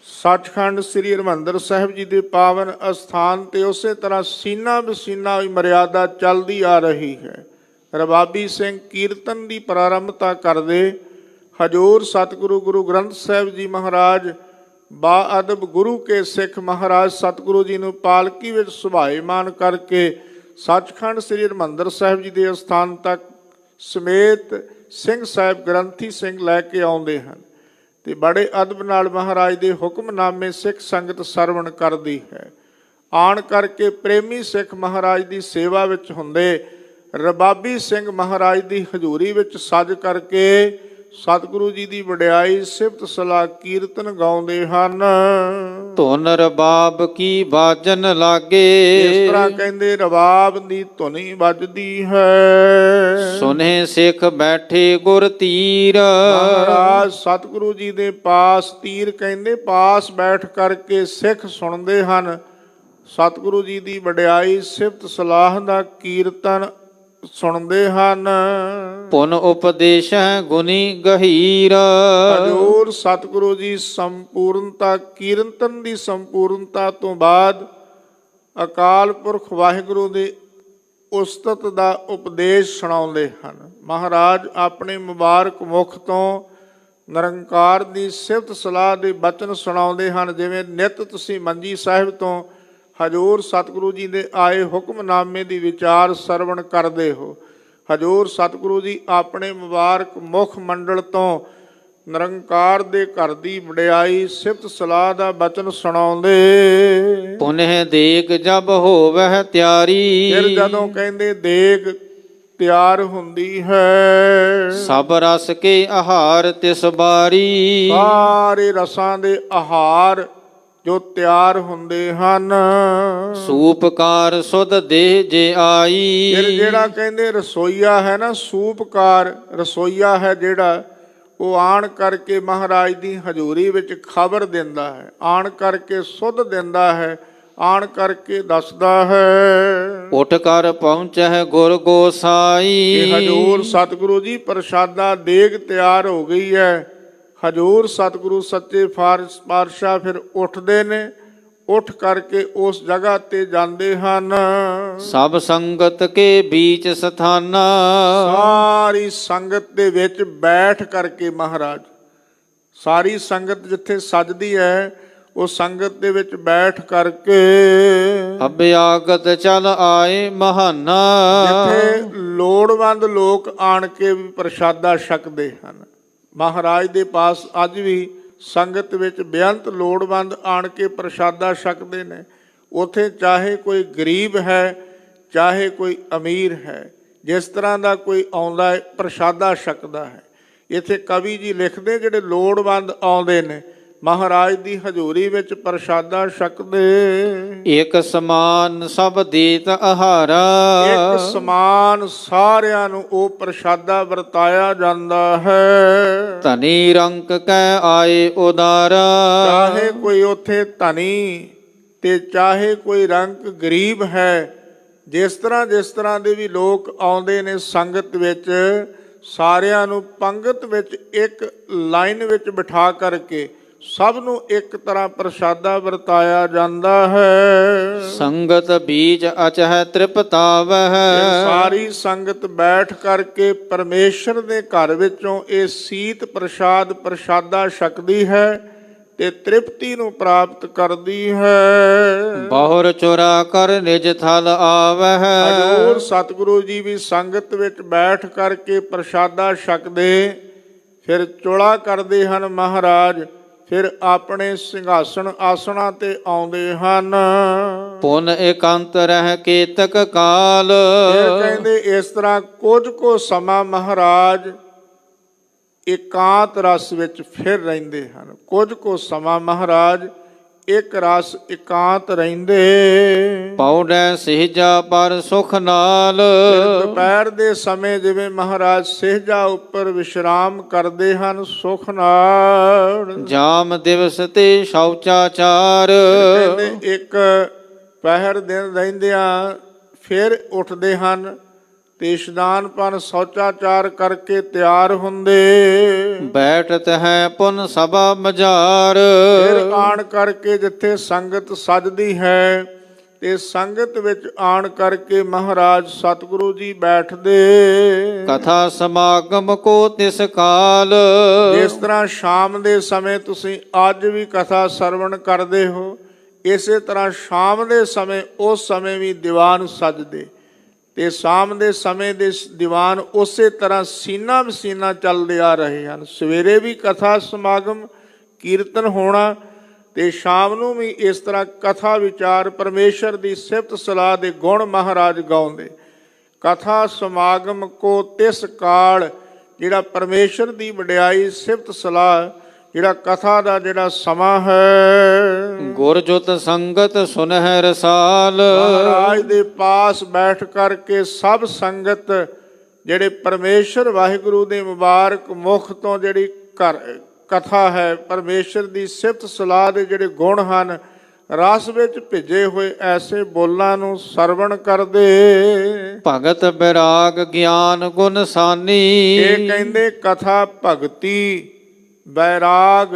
ਸੱਚਖੰਡ ਸ੍ਰੀ ਹਰਿਮੰਦਰ ਸਾਹਿਬ ਜੀ ਦੇ ਪਾਵਨ ਅਸਥਾਨ ਤੇ ਉਸੇ ਤਰ੍ਹਾਂ ਸੀਨਾ ਬਸੀਨਾ ਮਰਿਆਦਾ ਚੱਲਦੀ ਆ ਰਹੀ ਹੈ। ਰਬਾਬੀ ਸਿੰਘ ਕੀਰਤਨ ਦੀ ਪ੍ਰਾਰੰਭਤਾ ਕਰਦੇ ਹਜੂਰ ਸਤਿਗੁਰੂ ਗੁਰੂ ਗ੍ਰੰਥ ਸਾਹਿਬ ਜੀ ਮਹਾਰਾਜ ਬਾਅਦਬ ਗੁਰੂ ਕੇ ਸਿੱਖ ਮਹਾਰਾਜ ਸਤਿਗੁਰੂ ਜੀ ਨੂੰ ਪਾਲਕੀ ਵਿੱਚ ਸੁਭਾਏਮਾਨ ਕਰਕੇ ਸੱਚਖੰਡ ਸ੍ਰੀ ਹਰਿਮੰਦਰ ਸਾਹਿਬ ਜੀ ਦੇ ਅਸਥਾਨ ਤੱਕ ਸਮੇਤ ਸਿੰਘ ਸਾਹਿਬ ਗ੍ਰੰਥੀ ਸਿੰਘ ਲੈ ਕੇ ਆਉਂਦੇ ਹਨ ਤੇ ਬੜੇ ਅਦਬ ਨਾਲ ਮਹਾਰਾਜ ਦੇ ਹੁਕਮਨਾਮੇ ਸਿੱਖ ਸੰਗਤ ਸਰਵਣ ਕਰਦੀ ਹੈ। ਆਣ ਕਰਕੇ ਪ੍ਰੇਮੀ ਸਿੱਖ ਮਹਾਰਾਜ ਦੀ ਸੇਵਾ ਵਿੱਚ ਹੁੰਦੇ ਰਬਾਬੀ ਸਿੰਘ ਮਹਾਰਾਜ ਦੀ ਹਜ਼ੂਰੀ ਵਿੱਚ ਸੱਜ ਕਰਕੇ ਸਤਿਗੁਰੂ ਜੀ ਦੀ ਵਡਿਆਈ ਸਿਫਤ ਸਲਾਹ ਕੀਰਤਨ ਗਾਉਂਦੇ ਹਨ। ਧੁਨ ਰਬਾਬ ਕੀ ਬਾਜਨ ਲਾਗੇ, ਇਸ ਤਰ੍ਹਾਂ ਕਹਿੰਦੇ ਰਬਾਬ ਦੀ ਧੁਨੀ ਵੱਜਦੀ ਹੈ। ਸੁਨੇ ਸਿੱਖ ਬੈਠੇ ਗੁਰ ਤੀਰ, ਮਹਾਰਾਜ ਸਤਿਗੁਰੂ ਜੀ ਦੇ ਪਾਸ ਤੀਰ ਕਹਿੰਦੇ ਪਾਸ ਬੈਠ ਕਰਕੇ ਸਿੱਖ ਸੁਣਦੇ ਹਨ। ਸਤਿਗੁਰੂ ਜੀ ਦੀ ਵਡਿਆਈ ਸਿਫਤ ਸਲਾਹ ਦਾ ਕੀਰਤਨ ਸੁਣਦੇ ਹਨ। ਪੁਨ ਉਪਦੇਸ਼ੈ ਗੁਨੀ ਗਹੀਰ, ਹਜੂਰ ਸਤਿਗੁਰੂ ਜੀ ਸੰਪੂਰਨਤਾ ਕੀਰਤਨ ਦੀ ਸੰਪੂਰਨਤਾ ਤੋਂ ਬਾਅਦ ਅਕਾਲ ਪੁਰਖ ਵਾਹਿਗੁਰੂ ਦੇ ਉਸਤਤ ਦਾ ਉਪਦੇਸ਼ ਸੁਣਾਉਂਦੇ ਹਨ। ਮਹਾਰਾਜ ਆਪਣੇ ਮੁਬਾਰਕ ਮੁਖ ਤੋਂ ਨਿਰੰਕਾਰ ਦੀ ਸਿਫਤ ਸਲਾਹ ਦੇ ਬਚਨ ਸੁਣਾਉਂਦੇ ਹਨ। ਜਿਵੇਂ ਨਿਤ ਤੁਸੀਂ ਮੰਜੀ ਸਾਹਿਬ ਤੋਂ ਹਜੂਰ ਸਤਿਗੁਰੂ ਜੀ ਦੇ ਆਏ ਹੁਕਮਨਾਮੇ ਦੀ ਵਿਚਾਰ ਸਰਵਣ ਕਰਦੇ ਹੋ। ਹਜੂਰ ਸਤਿਗੁਰੂ ਜੀ ਆਪਣੇ ਮੁਬਾਰਕ ਮੁਖ ਮੰਡਲ ਤੋਂ ਨਿਰੰਕਾਰ ਦੇ ਘਰ ਦੀ ਵਡਿਆਈ ਸਿਫਤ ਸਲਾਹ ਦਾ ਬਚਨ ਸੁਣਾਉਂਦੇ। ਪੁਨਹ ਦੇਗ ਜਬ ਹੋਵਹਿ ਤਿਆਰੀ, ਫਿਰ ਜਦੋਂ ਕਹਿੰਦੇ ਦੇਗ ਤਿਆਰ ਹੁੰਦੀ ਹੈ, ਸਭ ਰਸ ਕੇ ਆਹਾਰ ਤਿਸ ਬਾਰੀ, ਸਾਰੇ ਰਸਾਂ ਦੇ ਆਹਾਰ ਜੋ ਤਿਆਰ ਹੁੰਦੇ ਹਨ। ਸੂਪਕਾਰ ਸੁਧ ਦੇਹ ਜੇ ਆਈ, ਫਿਰ ਜਿਹੜਾ ਕਹਿੰਦੇ ਰਸੋਈਆ ਹੈ ਨਾ, ਸੂਪਕਾਰ ਰਸੋਈਆ ਹੈ ਜਿਹੜਾ, ਉਹ ਆਣ ਕਰਕੇ ਮਹਾਰਾਜ ਦੀ ਹਜ਼ੂਰੀ ਵਿੱਚ ਖਬਰ ਦਿੰਦਾ ਹੈ, ਆਣ ਕਰਕੇ ਸੁਧ ਦਿੰਦਾ ਹੈ, ਆਣ ਕਰਕੇ ਦੱਸਦਾ ਹੈ। ਉੱਠ ਕਰ ਪਹੁੰਚੈ ਗੁਰ ਗੋਸਾਈ, ਕਿ ਹਜ਼ੂਰ ਸਤਿਗੁਰੂ ਜੀ ਪ੍ਰਸ਼ਾਦਾ ਦੇਗ ਤਿਆਰ ਹੋ ਗਈ ਹੈ। ਹਜੂਰ ਸਤਿਗੁਰੂ ਸੱਚੇ ਪਾਤਸ਼ਾਹ ਫਿਰ ਉੱਠਦੇ ਨੇ, ਉੱਠ ਕਰਕੇ ਉਸ ਜਗ੍ਹਾ ਤੇ ਜਾਂਦੇ ਹਨ। ਸਭ ਸੰਗਤ ਕੇ ਬੀਚ ਸਥਾਨਾ, ਸਾਰੀ ਸੰਗਤ ਦੇ ਵਿੱਚ ਬੈਠ ਕਰਕੇ ਮਹਾਰਾਜ, ਸਾਰੀ ਸੰਗਤ ਜਿੱਥੇ ਸੱਜਦੀ ਹੈ ਉਹ ਸੰਗਤ ਦੇ ਵਿੱਚ ਬੈਠ ਕਰਕੇ ਅਭਿਆਗਤ ਚਲ ਆਏ ਮਹਾਨਾ, ਜਿੱਥੇ ਲੋੜਵੰਦ ਲੋਕ ਆਣ ਕੇ ਵੀ ਪ੍ਰਸ਼ਾਦਾ ਛਕਦੇ ਹਨ। ਮਹਾਰਾਜ ਦੇ ਪਾਸ ਅੱਜ ਵੀ ਸੰਗਤ ਵਿੱਚ ਬੇਅੰਤ ਲੋੜਵੰਦ ਆਣ ਕੇ ਪ੍ਰਸ਼ਾਦਾ ਛਕਦੇ ਨੇ। ਉੱਥੇ ਚਾਹੇ ਕੋਈ ਗਰੀਬ ਹੈ, ਚਾਹੇ ਕੋਈ ਅਮੀਰ ਹੈ, ਜਿਸ ਤਰ੍ਹਾਂ ਦਾ ਕੋਈ ਆਉਂਦਾ ਹੈ ਪ੍ਰਸ਼ਾਦਾ ਛਕਦਾ ਹੈ। ਇੱਥੇ ਕਵੀ ਜੀ ਲਿਖਦੇ ਜਿਹੜੇ ਲੋੜਵੰਦ ਆਉਂਦੇ ਨੇ ਮਹਾਰਾਜ ਦੀ ਹਜ਼ੂਰੀ ਵਿੱਚ ਪ੍ਰਸ਼ਾਦਾ ਛਕਦੇ। ਇੱਕ ਸਮਾਨ ਸਭ ਦੇਤ ਆਹਾਰਾ, ਇੱਕ ਸਮਾਨ ਸਾਰਿਆਂ ਨੂੰ ਉਹ ਪ੍ਰਸ਼ਾਦਾ ਵਰਤਾਇਆ ਜਾਂਦਾ ਹੈ। ਧਨੀ ਰੰਕ ਕੈ ਆਏ ਉਦਾਰਾ, ਚਾਹੇ ਕੋਈ ਉੱਥੇ ਧਨੀ ਤੇ ਚਾਹੇ ਕੋਈ ਰੰਕ ਗਰੀਬ ਹੈ, ਜਿਸ ਤਰ੍ਹਾਂ ਦੇ ਵੀ ਲੋਕ ਆਉਂਦੇ ਨੇ ਸੰਗਤ ਵਿੱਚ, ਸਾਰਿਆਂ ਨੂੰ ਪੰਗਤ ਵਿੱਚ ਇੱਕ ਲਾਈਨ ਵਿੱਚ ਬਿਠਾ ਕਰਕੇ ਸਭ ਨੂੰ ਇੱਕ ਤਰ੍ਹਾਂ ਪ੍ਰਸ਼ਾਦਾ ਵਰਤਾਇਆ ਜਾਂਦਾ ਹੈ। ਸੰਗਤ ਬੀਜ ਅਚਹਿ ਤ੍ਰਿਪਤਾਵਹਿ, ਸਾਰੀ ਸੰਗਤ ਬੈਠ ਕਰਕੇ ਪਰਮੇਸ਼ਰ ਦੇ ਘਰ ਵਿੱਚੋਂ ਇਹ ਸੀਤ ਪ੍ਰਸ਼ਾਦਾ ਛਕਦੀ ਹੈ ਤੇ ਤ੍ਰਿਪਤੀ ਨੂੰ ਪ੍ਰਾਪਤ ਕਰਦੀ ਹੈ। ਬਹੁਰ ਚੁਰਾ ਕਰ ਨਿਜ ਥਲ ਆਵਹਿ, ਹਜੂਰ ਸਤਿਗੁਰੂ ਜੀ ਵੀ ਸੰਗਤ ਵਿੱਚ ਬੈਠ ਕਰਕੇ ਪ੍ਰਸ਼ਾਦਾ ਛਕਦੇ, ਫਿਰ ਚੁਲਾ ਕਰਦੇ ਹਨ ਮਹਾਰਾਜ, ਫਿਰ ਆਪਣੇ ਸਿੰਘਾਸਣ ਆਸਣਾ ਤੇ ਆਉਂਦੇ ਹਨ। ਪੁਨ ਇਕੰਤ ਰਹਿ ਕੇਤਕ ਕਾਲ, ਇਹ ਕਹਿੰਦੇ ਇਸ ਤਰ੍ਹਾਂ ਕੁਝ ਕੋ ਸਮਾਂ ਮਹਾਰਾਜ ਇਕਾਂਤ ਰਸ ਵਿੱਚ ਫਿਰ ਰਹਿੰਦੇ ਹਨ। ਕੁਝ ਕੋ ਸਮਾਂ ਮਹਾਰਾਜ ਇੱਕ ਰਸ ਇਕਾਂਤ ਰਹਿੰਦੇ। ਪੌੜੈ ਸਹਿਜਾ ਪਰ ਸੁਖ ਨਾਲ, ਦੁਪਹਿਰ ਦੇ ਸਮੇਂ ਜਿਵੇਂ ਮਹਾਰਾਜ ਸਹਿਜਾ ਉੱਪਰ ਵਿਸ਼ਰਾਮ ਕਰਦੇ ਹਨ ਸੁਖ ਨਾਲ। ਜਾਮ ਦਿਵਸ ਤੇ ਸ਼ੌਚਾਚਾਰ, ਕਹਿੰਦੇ ਇੱਕ ਪਹਿਰ ਦਿਨ ਰਹਿੰਦਿਆਂ ਫਿਰ ਉੱਠਦੇ ਹਨ ਤੇ ਇਸ਼ਨਾਨ ਪਾਨ ਸ਼ੌਚਾਚਾਰ ਕਰਕੇ ਤਿਆਰ ਹੁੰਦੇ। ਬੈਠਤ ਹੈ ਪੁਨ ਸਭਾ ਮਝਾਰ, ਫਿਰ ਆਣ ਕਰਕੇ ਜਿੱਥੇ ਸੰਗਤ ਸਜਦੀ ਹੈ ਤੇ ਸੰਗਤ ਵਿੱਚ ਆਣ ਕਰਕੇ ਮਹਾਰਾਜ ਸਤਿਗੁਰੂ ਜੀ ਬੈਠਦੇ। ਕਥਾ ਸਮਾਗਮ ਕੋ ਤਿਸ ਕਾਲ। ਜਿਸ ਤਰ੍ਹਾਂ ਸ਼ਾਮ ਦੇ ਸਮੇਂ ਤੁਸੀਂ ਅੱਜ ਵੀ ਕਥਾ ਸਰਵਣ ਕਰਦੇ ਹੋ, ਇਸੇ ਤਰ੍ਹਾਂ ਸ਼ਾਮ ਦੇ ਸਮੇਂ ਉਸ ਸਮੇਂ ਵੀ ਦੀਵਾਨ ਸਜਦੇ ਤੇ ਸ਼ਾਮ ਦੇ ਸਮੇਂ ਦੇ ਦੀਵਾਨ ਉਸੇ ਤਰ੍ਹਾਂ ਸੀਨਾ ਬਸੀਨਾ ਚੱਲਦੇ ਆ ਰਹੇ ਹਨ। ਸਵੇਰੇ ਵੀ ਕਥਾ ਸਮਾਗਮ ਕੀਰਤਨ ਹੋਣਾ ਤੇ ਸ਼ਾਮ ਨੂੰ ਵੀ ਇਸ ਤਰ੍ਹਾਂ ਕਥਾ ਵਿਚਾਰ ਪਰਮੇਸ਼ਰ ਦੀ ਸਿਫਤ ਸਲਾਹ ਦੇ ਗੁਣ ਮਹਾਰਾਜ ਗਾਉਂਦੇ। ਕਥਾ ਸਮਾਗਮ ਕੋ ਤਿਸ ਕਾਲ, ਜਿਹੜਾ ਪਰਮੇਸ਼ਰ ਦੀ ਵਡਿਆਈ ਸਿਫਤ ਸਲਾਹ, ਜਿਹੜਾ ਕਥਾ ਦਾ ਜਿਹੜਾ ਸਮਾਂ ਹੈ। ਗੁਰ ਜੁਤ ਸੰਗਤ ਸੁਨਹਿ ਰਸਾਲ। ਮਹਾਰਾਜ ਦੇ ਪਾਸ ਬੈਠ ਕਰਕੇ ਸਭ ਸੰਗਤ ਜਿਹੜੇ ਪਰਮੇਸ਼ਰ ਵਾਹਿਗੁਰੂ ਦੇ ਮੁਬਾਰਕ ਮੁਖ ਤੋਂ ਜਿਹੜੀ ਕਥਾ ਹੈ, ਪਰਮੇਸ਼ਰ ਦੀ ਸਿਫਤ ਸਲਾਹ ਦੇ ਜਿਹੜੇ ਗੁਣ ਹਨ, ਰਸ ਵਿੱਚ ਭਿੱਜੇ ਹੋਏ ਐਸੇ ਬੋਲਾਂ ਨੂੰ ਸਰਵਣ ਕਰਦੇ। ਭਗਤ ਬਿਰਾਗ ਗਿਆਨ ਗੁਣ ਸਾਨੀ। ਇਹ ਕਹਿੰਦੇ ਕਥਾ ਭਗਤੀ, ਬੈਰਾਗ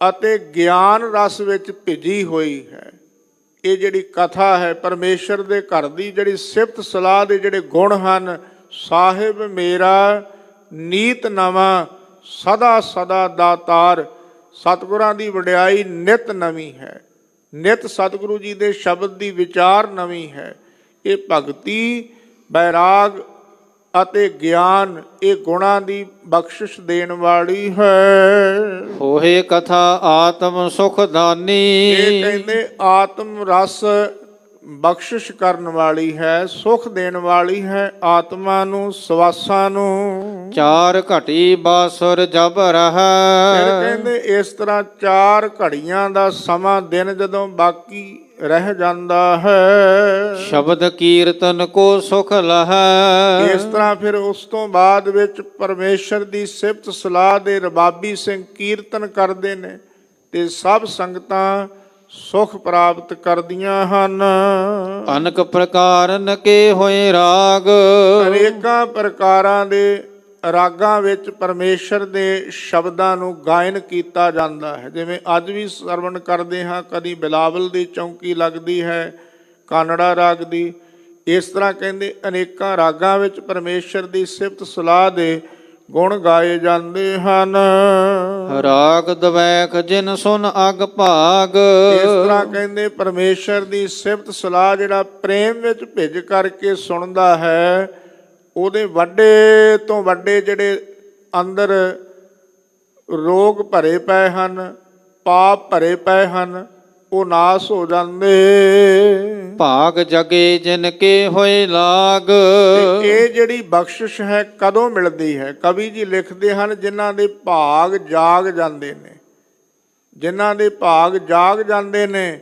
ਅਤੇ ਗਿਆਨ ਰਸ ਵਿੱਚ ਭਿੱਜੀ ਹੋਈ ਹੈ। ਇਹ ਜਿਹੜੀ ਕਥਾ ਹੈ ਪਰਮੇਸ਼ਰ ਦੇ ਘਰ ਦੀ ਜਿਹੜੀ ਸਿਫਤ ਸਲਾਹ ਦੇ ਜਿਹੜੇ ਗੁਣ ਹਨ, ਸਾਹਿਬ ਮੇਰਾ ਨੀਤ ਨਵਾਂ ਸਦਾ ਸਦਾ ਦਾਤਾਰ, ਸਤਿਗੁਰਾਂ ਦੀ ਵਡਿਆਈ ਨਿਤ ਨਵੀਂ ਹੈ। ਨਿਤ ਸਤਿਗੁਰੂ ਜੀ ਦੇ ਸ਼ਬਦ ਦੀ ਵਿਚਾਰ ਨਵੀਂ ਹੈ। ਇਹ ਭਗਤੀ, ਬੈਰਾਗ ਅਤੇ ਗਿਆਨ ਇਹ ਗੁਣਾਂ ਦੀ ਬਖਸ਼ਿਸ਼ ਦੇਣ ਵਾਲੀ ਹੈ। ਹੋਏ ਕਥਾ ਆਤਮ ਸੁਖ ਦਾਨੀ। ਇਹ ਕਹਿੰਦੇ ਆਤਮ ਰਸ ਬਖਸ਼ਿਸ਼ ਕਰਨ ਵਾਲੀ ਹੈ, ਸੁਖ ਦੇਣ ਵਾਲੀ ਹੈ ਆਤਮਾ ਨੂੰ, ਸਵਾਸਾਂ ਨੂੰ। ਚਾਰ ਘਟੀ ਬਾਸੁਰ ਜਬ ਰਹੈ। ਫਿਰ ਕਹਿੰਦੇ ਇਸ ਤਰ੍ਹਾਂ 4 ਘੜੀਆਂ ਦਾ ਸਮਾਂ ਦਿਨ ਜਦੋਂ ਬਾਕੀ ਰਹਿ ਜਾਂਦਾ ਹੈ, ਸ਼ਬਦ ਕੀਰਤਨ ਕੋ ਸੁਖ ਲਹੈ। ਇਸ ਤਰ੍ਹਾਂ ਫਿਰ ਉਸ ਤੋਂ ਬਾਅਦ ਵਿੱਚ ਪਰਮੇਸ਼ਰ ਦੀ ਸਿਫਤ ਸਲਾਹ ਦੇ ਰਬਾਬੀ ਸਿੰਘ ਕੀਰਤਨ ਕਰਦੇ ਨੇ ਤੇ ਸਭ ਸੰਗਤਾਂ ਸੁਖ ਪ੍ਰਾਪਤ ਕਰਦੀਆਂ ਹਨ। ਅਨਕ ਪ੍ਰਕਾਰਨ ਕੇ ਹੋਏ ਰਾਗ। ਅਨੇਕਾਂ ਪ੍ਰਕਾਰਾਂ ਦੇ ਰਾਗਾਂ ਵਿੱਚ ਪਰਮੇਸ਼ਰ ਦੇ ਸ਼ਬਦਾਂ ਨੂੰ ਗਾਇਨ ਕੀਤਾ ਜਾਂਦਾ ਹੈ। ਜਿਵੇਂ ਅੱਜ ਵੀ ਸਰਵਣ ਕਰਦੇ ਹਾਂ, ਕਦੀ ਬਿਲਾਵਲ ਦੀ ਚੌਂਕੀ ਲੱਗਦੀ ਹੈ, ਕਾਨੜਾ ਰਾਗ ਦੀ। ਇਸ ਤਰ੍ਹਾਂ ਕਹਿੰਦੇ ਅਨੇਕਾਂ ਰਾਗਾਂ ਵਿੱਚ ਪਰਮੇਸ਼ਰ ਦੀ ਸਿਫਤ ਸਲਾਹ ਦੇ ਗੁਣ ਗਾਏ ਜਾਂਦੇ ਹਨ। ਰਾਗ ਦਵੈਖ ਜਿਨ ਸੁਨ ਅਗ ਭਾਗ। ਇਸ ਤਰ੍ਹਾਂ ਕਹਿੰਦੇ ਪਰਮੇਸ਼ਰ ਦੀ ਸਿਫਤ ਸਲਾਹ ਜਿਹੜਾ ਪ੍ਰੇਮ ਵਿੱਚ ਭਿੱਜ ਕਰਕੇ ਸੁਣਦਾ ਹੈ, ਉਹਦੇ ਵੱਡੇ ਤੋਂ ਵੱਡੇ ਜਿਹੜੇ ਅੰਦਰ ਰੋਗ ਭਰੇ ਪਏ ਹਨ, ਪਾਪ ਭਰੇ ਪਏ ਹਨ, ਉਹ ਨਾਸ ਹੋ ਜਾਂਦੇ। ਭਾਗ ਜਗੇ ਜਿਨ ਕੇ ਹੋਏ ਲਾਗ। ਤੇ ਇਹ ਜਿਹੜੀ ਬਖਸ਼ਿਸ਼ ਹੈ ਕਦੋਂ ਮਿਲਦੀ ਹੈ? ਕਵੀ ਜੀ ਲਿਖਦੇ ਹਨ ਜਿਨ੍ਹਾਂ ਦੇ ਭਾਗ ਜਾਗ ਜਾਂਦੇ ਨੇ, ਜਿਨ੍ਹਾਂ ਦੇ ਭਾਗ ਜਾਗ ਜਾਂਦੇ ਨੇ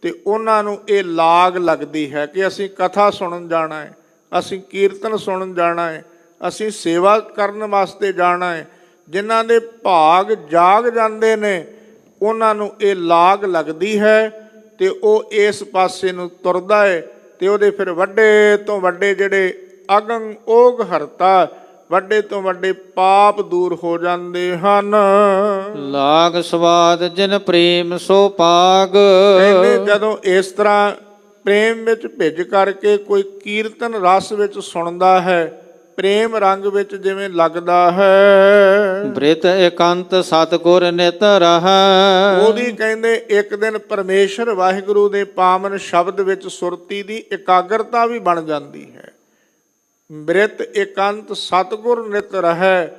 ਤੇ ਉਹਨਾਂ ਨੂੰ ਇਹ ਲਾਗ ਲੱਗਦੀ ਹੈ ਕਿ ਅਸੀਂ ਕਥਾ ਸੁਣਨ ਜਾਣਾ ਹੈ, ਅਸੀਂ ਕੀਰਤਨ ਸੁਣਨ ਜਾਣਾ ਹੈ, ਅਸੀਂ ਸੇਵਾ ਕਰਨ ਵਾਸਤੇ ਜਾਣਾ ਹੈ। ਜਿਨ੍ਹਾਂ ਦੇ ਭਾਗ ਜਾਗ ਜਾਂਦੇ ਨੇ ਉਹਨਾਂ ਨੂੰ ਇਹ ਲਾਗ ਲੱਗਦੀ ਹੈ ਤੇ ਉਹ ਇਸ ਪਾਸੇ ਨੂੰ ਤੁਰਦਾ ਹੈ ਤੇ ਉਹਦੇ ਫਿਰ ਵੱਡੇ ਤੋਂ ਵੱਡੇ ਜਿਹੜੇ ਅਗੰ ਓਗ ਹਰਤਾ, ਵੱਡੇ ਤੋਂ ਵੱਡੇ ਪਾਪ ਦੂਰ ਹੋ ਜਾਂਦੇ ਹਨ। ਲਾਗ ਸਵਾਦ ਜਿਨ ਪ੍ਰੇਮ ਸੋ ਪਾਗ। ਕਹਿੰਦੇ ਜਦੋਂ ਇਸ ਤਰ੍ਹਾਂ ਪ੍ਰੇਮ ਵਿੱਚ ਭਿੱਜ ਕਰਕੇ ਕੋਈ ਕੀਰਤਨ ਰਸ ਵਿੱਚ ਸੁਣਦਾ ਹੈ, ਪ੍ਰੇਮ ਰੰਗ ਵਿੱਚ ਜਿਵੇਂ ਲੱਗਦਾ ਹੈ, ਬ੍ਰਿਤ ਇਕੰਤ ਸਤਿਗੁਰ ਨਿਤ ਰਹੈ। ਉਹਦੀ ਕਹਿੰਦੇ ਇੱਕ ਦਿਨ ਪਰਮੇਸ਼ਰ ਵਾਹਿਗੁਰੂ ਦੇ ਪਾਵਨ ਸ਼ਬਦ ਵਿੱਚ ਸੁਰਤੀ ਦੀ ਇਕਾਗਰਤਾ ਵੀ ਬਣ ਜਾਂਦੀ ਹੈ। ਬ੍ਰਿਤ ਇਕੰਤ ਸਤਿਗੁਰ ਨਿਤ ਰਹੈ,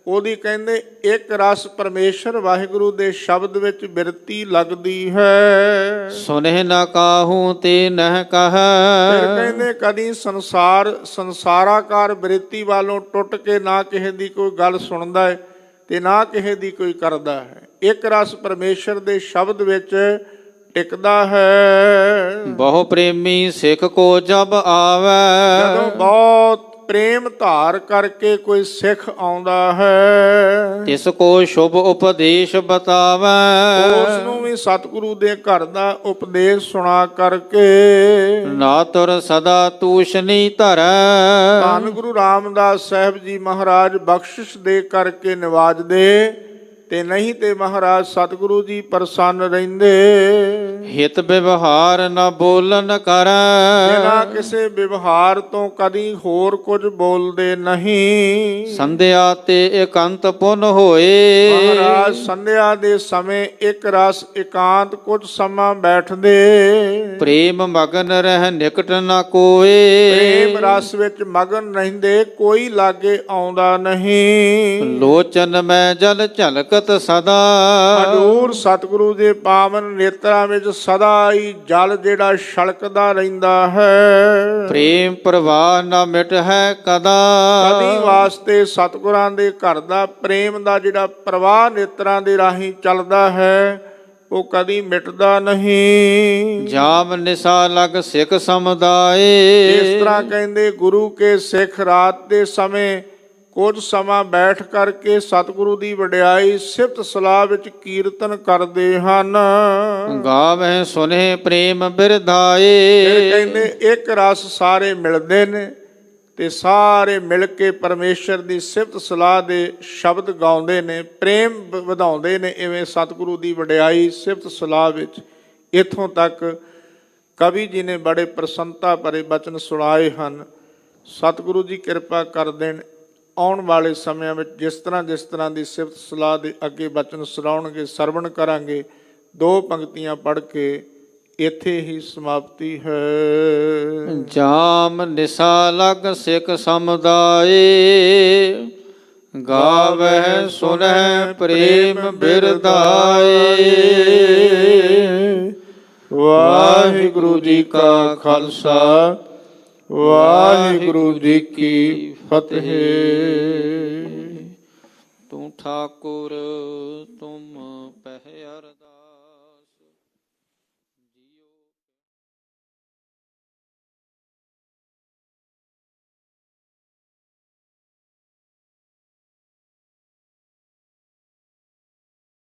ਉਹਦੀ ਕਹਿੰਦੇ ਇੱਕ ਰਸ ਪਰਮੇਸ਼ਰ ਵਾਹਿਗੁਰੂ ਦੇ ਸ਼ਬਦ ਵਿੱਚ ਬਿਰਤੀ ਲੱਗਦੀ ਹੈ। ਸੁਨਹਿ ਨ ਕਾਹੂ ਤੇ ਨਹਿ ਕਹੈ। ਫਿਰ ਕਹਿੰਦੇ ਕਦੀ ਸੰਸਾਰਾਕਾਰ ਬਿਰਤੀ ਵਾਲੋਂ ਟੁੱਟ ਕੇ ਨਾ ਕਿਸੇ ਦੀ ਕੋਈ ਗੱਲ ਸੁਣਦਾ ਹੈ ਤੇ ਨਾ ਕਿਸੇ ਦੀ ਕੋਈ ਕਰਦਾ ਹੈ। ਇੱਕ ਰਸ ਪਰਮੇਸ਼ਰ ਦੇ ਸ਼ਬਦ ਵਿੱਚ ਟਿਕਦਾ ਹੈ। ਬਹੁ ਪ੍ਰੇਮੀ ਸਿੱਖ ਕੋ ਜਬ ਆਵੈ। ਜਦੋਂ ਬਹੁਤ ਪ੍ਰੇਮ ਧਾਰ ਕਰਕੇ ਕੋਈ ਸਿੱਖ ਆਉਂਦਾ ਹੈ, ਤਿਸ ਕੋ ਸ਼ੁਭ ਉਪਦੇਸ਼ ਬਤਾਵੈ। ਉਸ ਨੂੰ ਵੀ ਸਤਿਗੁਰੂ ਦੇ ਘਰ ਦਾ ਉਪਦੇਸ਼ ਸੁਣਾ ਕਰਕੇ ਨਾ ਤੁਰ ਸਦਾ ਤੂਸ਼ਨੀ ਧਰੈ। ਧੰਨ ਗੁਰੂ ਰਾਮਦਾਸ ਸਾਹਿਬ ਜੀ ਮਹਾਰਾਜ ਬਖਸ਼ਿਸ਼ ਦੇ ਕਰਕੇ ਨਿਵਾਜਦੇ ਤੇ ਨਹੀਂ ਤੇ ਮਹਾਰਾਜ ਸਤਿਗੁਰੂ ਜੀ ਪ੍ਰਸੰਨ ਰਹਿੰਦੇ। ਹਿਤ ਵਿਵਹਾਰ ਨ ਬੋਲਨ ਬਿਨਾਂ ਕਰੈ, ਕਿਸੇ ਵਿਵਹਾਰ ਤੋਂ ਕਦੀ ਹੋਰ ਕੁਝ ਬੋਲਦੇ ਨਹੀਂ। ਸੰਧਿਆ ਤੇ ਇਕੰਤ ਪੁਨ ਹੋਏ, ਮਹਾਰਾਜ ਸੰਧਿਆ ਦੇ ਸਮੇਂ ਇੱਕ ਰਸ ਇਕਾਂਤ ਕੁਝ ਸਮਾਂ ਬੈਠਦੇ। ਪ੍ਰੇਮ ਮਗਨ ਰਹਿ ਨਿਕਟ ਨ ਕੋਏ, ਪ੍ਰੇਮ ਰਸ ਵਿੱਚ ਮਗਨ ਰਹਿੰਦੇ, ਕੋਈ ਲਾਗੇ ਆਉਂਦਾ ਨਹੀਂ। ਲੋਚਨ ਮੈਂ ਜਲ ਝਲਕਤ ਸਦਾ, ਹਜ਼ੂਰ ਸਤਿਗੁਰੂ ਦੇ ਪਾਵਨ ਨੇਤਰਾਂ ਵਿੱਚ ਸਦਾ ਹੀ ਜਲ ਜਿਹੜਾ ਛਲਕਦਾ ਰਹਿੰਦਾ ਹੈ। ਪ੍ਰੇਮ ਪ੍ਰਵਾਹ ਨ ਮਿਟ ਹੈ ਕਦਾ, ਕਦੀ ਵਾਸਤੇ ਸਤਿਗੁਰਾਂ ਦੇ ਘਰ ਦਾ ਪ੍ਰੇਮ ਦਾ ਜਿਹੜਾ ਪ੍ਰਵਾਹ ਨੇਤਰਾਂ ਦੇ ਰਾਹੀਂ ਚੱਲਦਾ ਹੈ ਉਹ ਕਦੀ ਮਿਟਦਾ ਨਹੀਂ। ਜਾਮ ਨਿਸਾ ਲਗ ਸਿੱਖ ਸਮੁਦਾਏ, ਇਸ ਤਰ੍ਹਾਂ ਕਹਿੰਦੇ ਗੁਰੂ ਕੇ ਸਿੱਖ ਰਾਤ ਦੇ ਸਮੇਂ ਕੁਝ ਸਮਾਂ ਬੈਠ ਕਰਕੇ ਸਤਿਗੁਰੂ ਦੀ ਵਡਿਆਈ ਸਿਫਤ ਸਲਾਹ ਵਿੱਚ ਕੀਰਤਨ ਕਰਦੇ ਹਨ। ਗਾਵਹਿ ਸੁਨੇ ਪ੍ਰੇਮ ਫਿਰ ਬਿਰਧਾਏ, ਕਹਿੰਦੇ ਇੱਕ ਰਸ ਸਾਰੇ ਮਿਲਦੇ ਨੇ ਤੇ ਸਾਰੇ ਮਿਲ ਕੇ ਪਰਮੇਸ਼ਰ ਦੀ ਸਿਫਤ ਸਲਾਹ ਦੇ ਸ਼ਬਦ ਗਾਉਂਦੇ ਨੇ, ਪ੍ਰੇਮ ਵਧਾਉਂਦੇ ਨੇ। ਇਵੇਂ ਸਤਿਗੁਰੂ ਦੀ ਵਡਿਆਈ ਸਿਫਤ ਸਲਾਹ ਵਿੱਚ ਇੱਥੋਂ ਤੱਕ ਕਵੀ ਜੀ ਨੇ ਬੜੇ ਪ੍ਰਸੰਨਤਾ ਭਰੇ ਬਚਨ ਸੁਣਾਏ ਹਨ। ਸਤਿਗੁਰੂ ਜੀ ਕਿਰਪਾ ਕਰ ਦੇਣ, ਆਉਣ ਵਾਲੇ ਸਮਿਆਂ ਵਿੱਚ ਜਿਸ ਤਰ੍ਹਾਂ ਦੀ ਸਿਫਤ ਸਲਾਹ ਦੇ ਅੱਗੇ ਬਚਨ ਸੁਣਾਉਣਗੇ, ਸਰਵਣ ਕਰਾਂਗੇ। 2 ਪੰਕਤੀਆਂ ਪੜ੍ਹ ਕੇ ਇੱਥੇ ਹੀ ਸਮਾਪਤੀ ਹੈ। ਜਾਮ ਨਿਸਾ ਲਗ ਸਿੱਖ ਸਮੁਦਾਏ, ਗਾਵਹਿ ਸੁਨਹਿ ਪ੍ਰੇਮ ਬਿਰਧਾਏ। ਵਾਹਿਗੁਰੂ ਜੀ ਕਾ ਖਾਲਸਾ, ਵਾਹਿਗੁਰੂ ਜੀ ਕੀ ਫਤਿਹ। ਤੂੰ ਠਾਕੁਰ ਤੁਮ ਪਹਿ ਅਰਦਾਸ।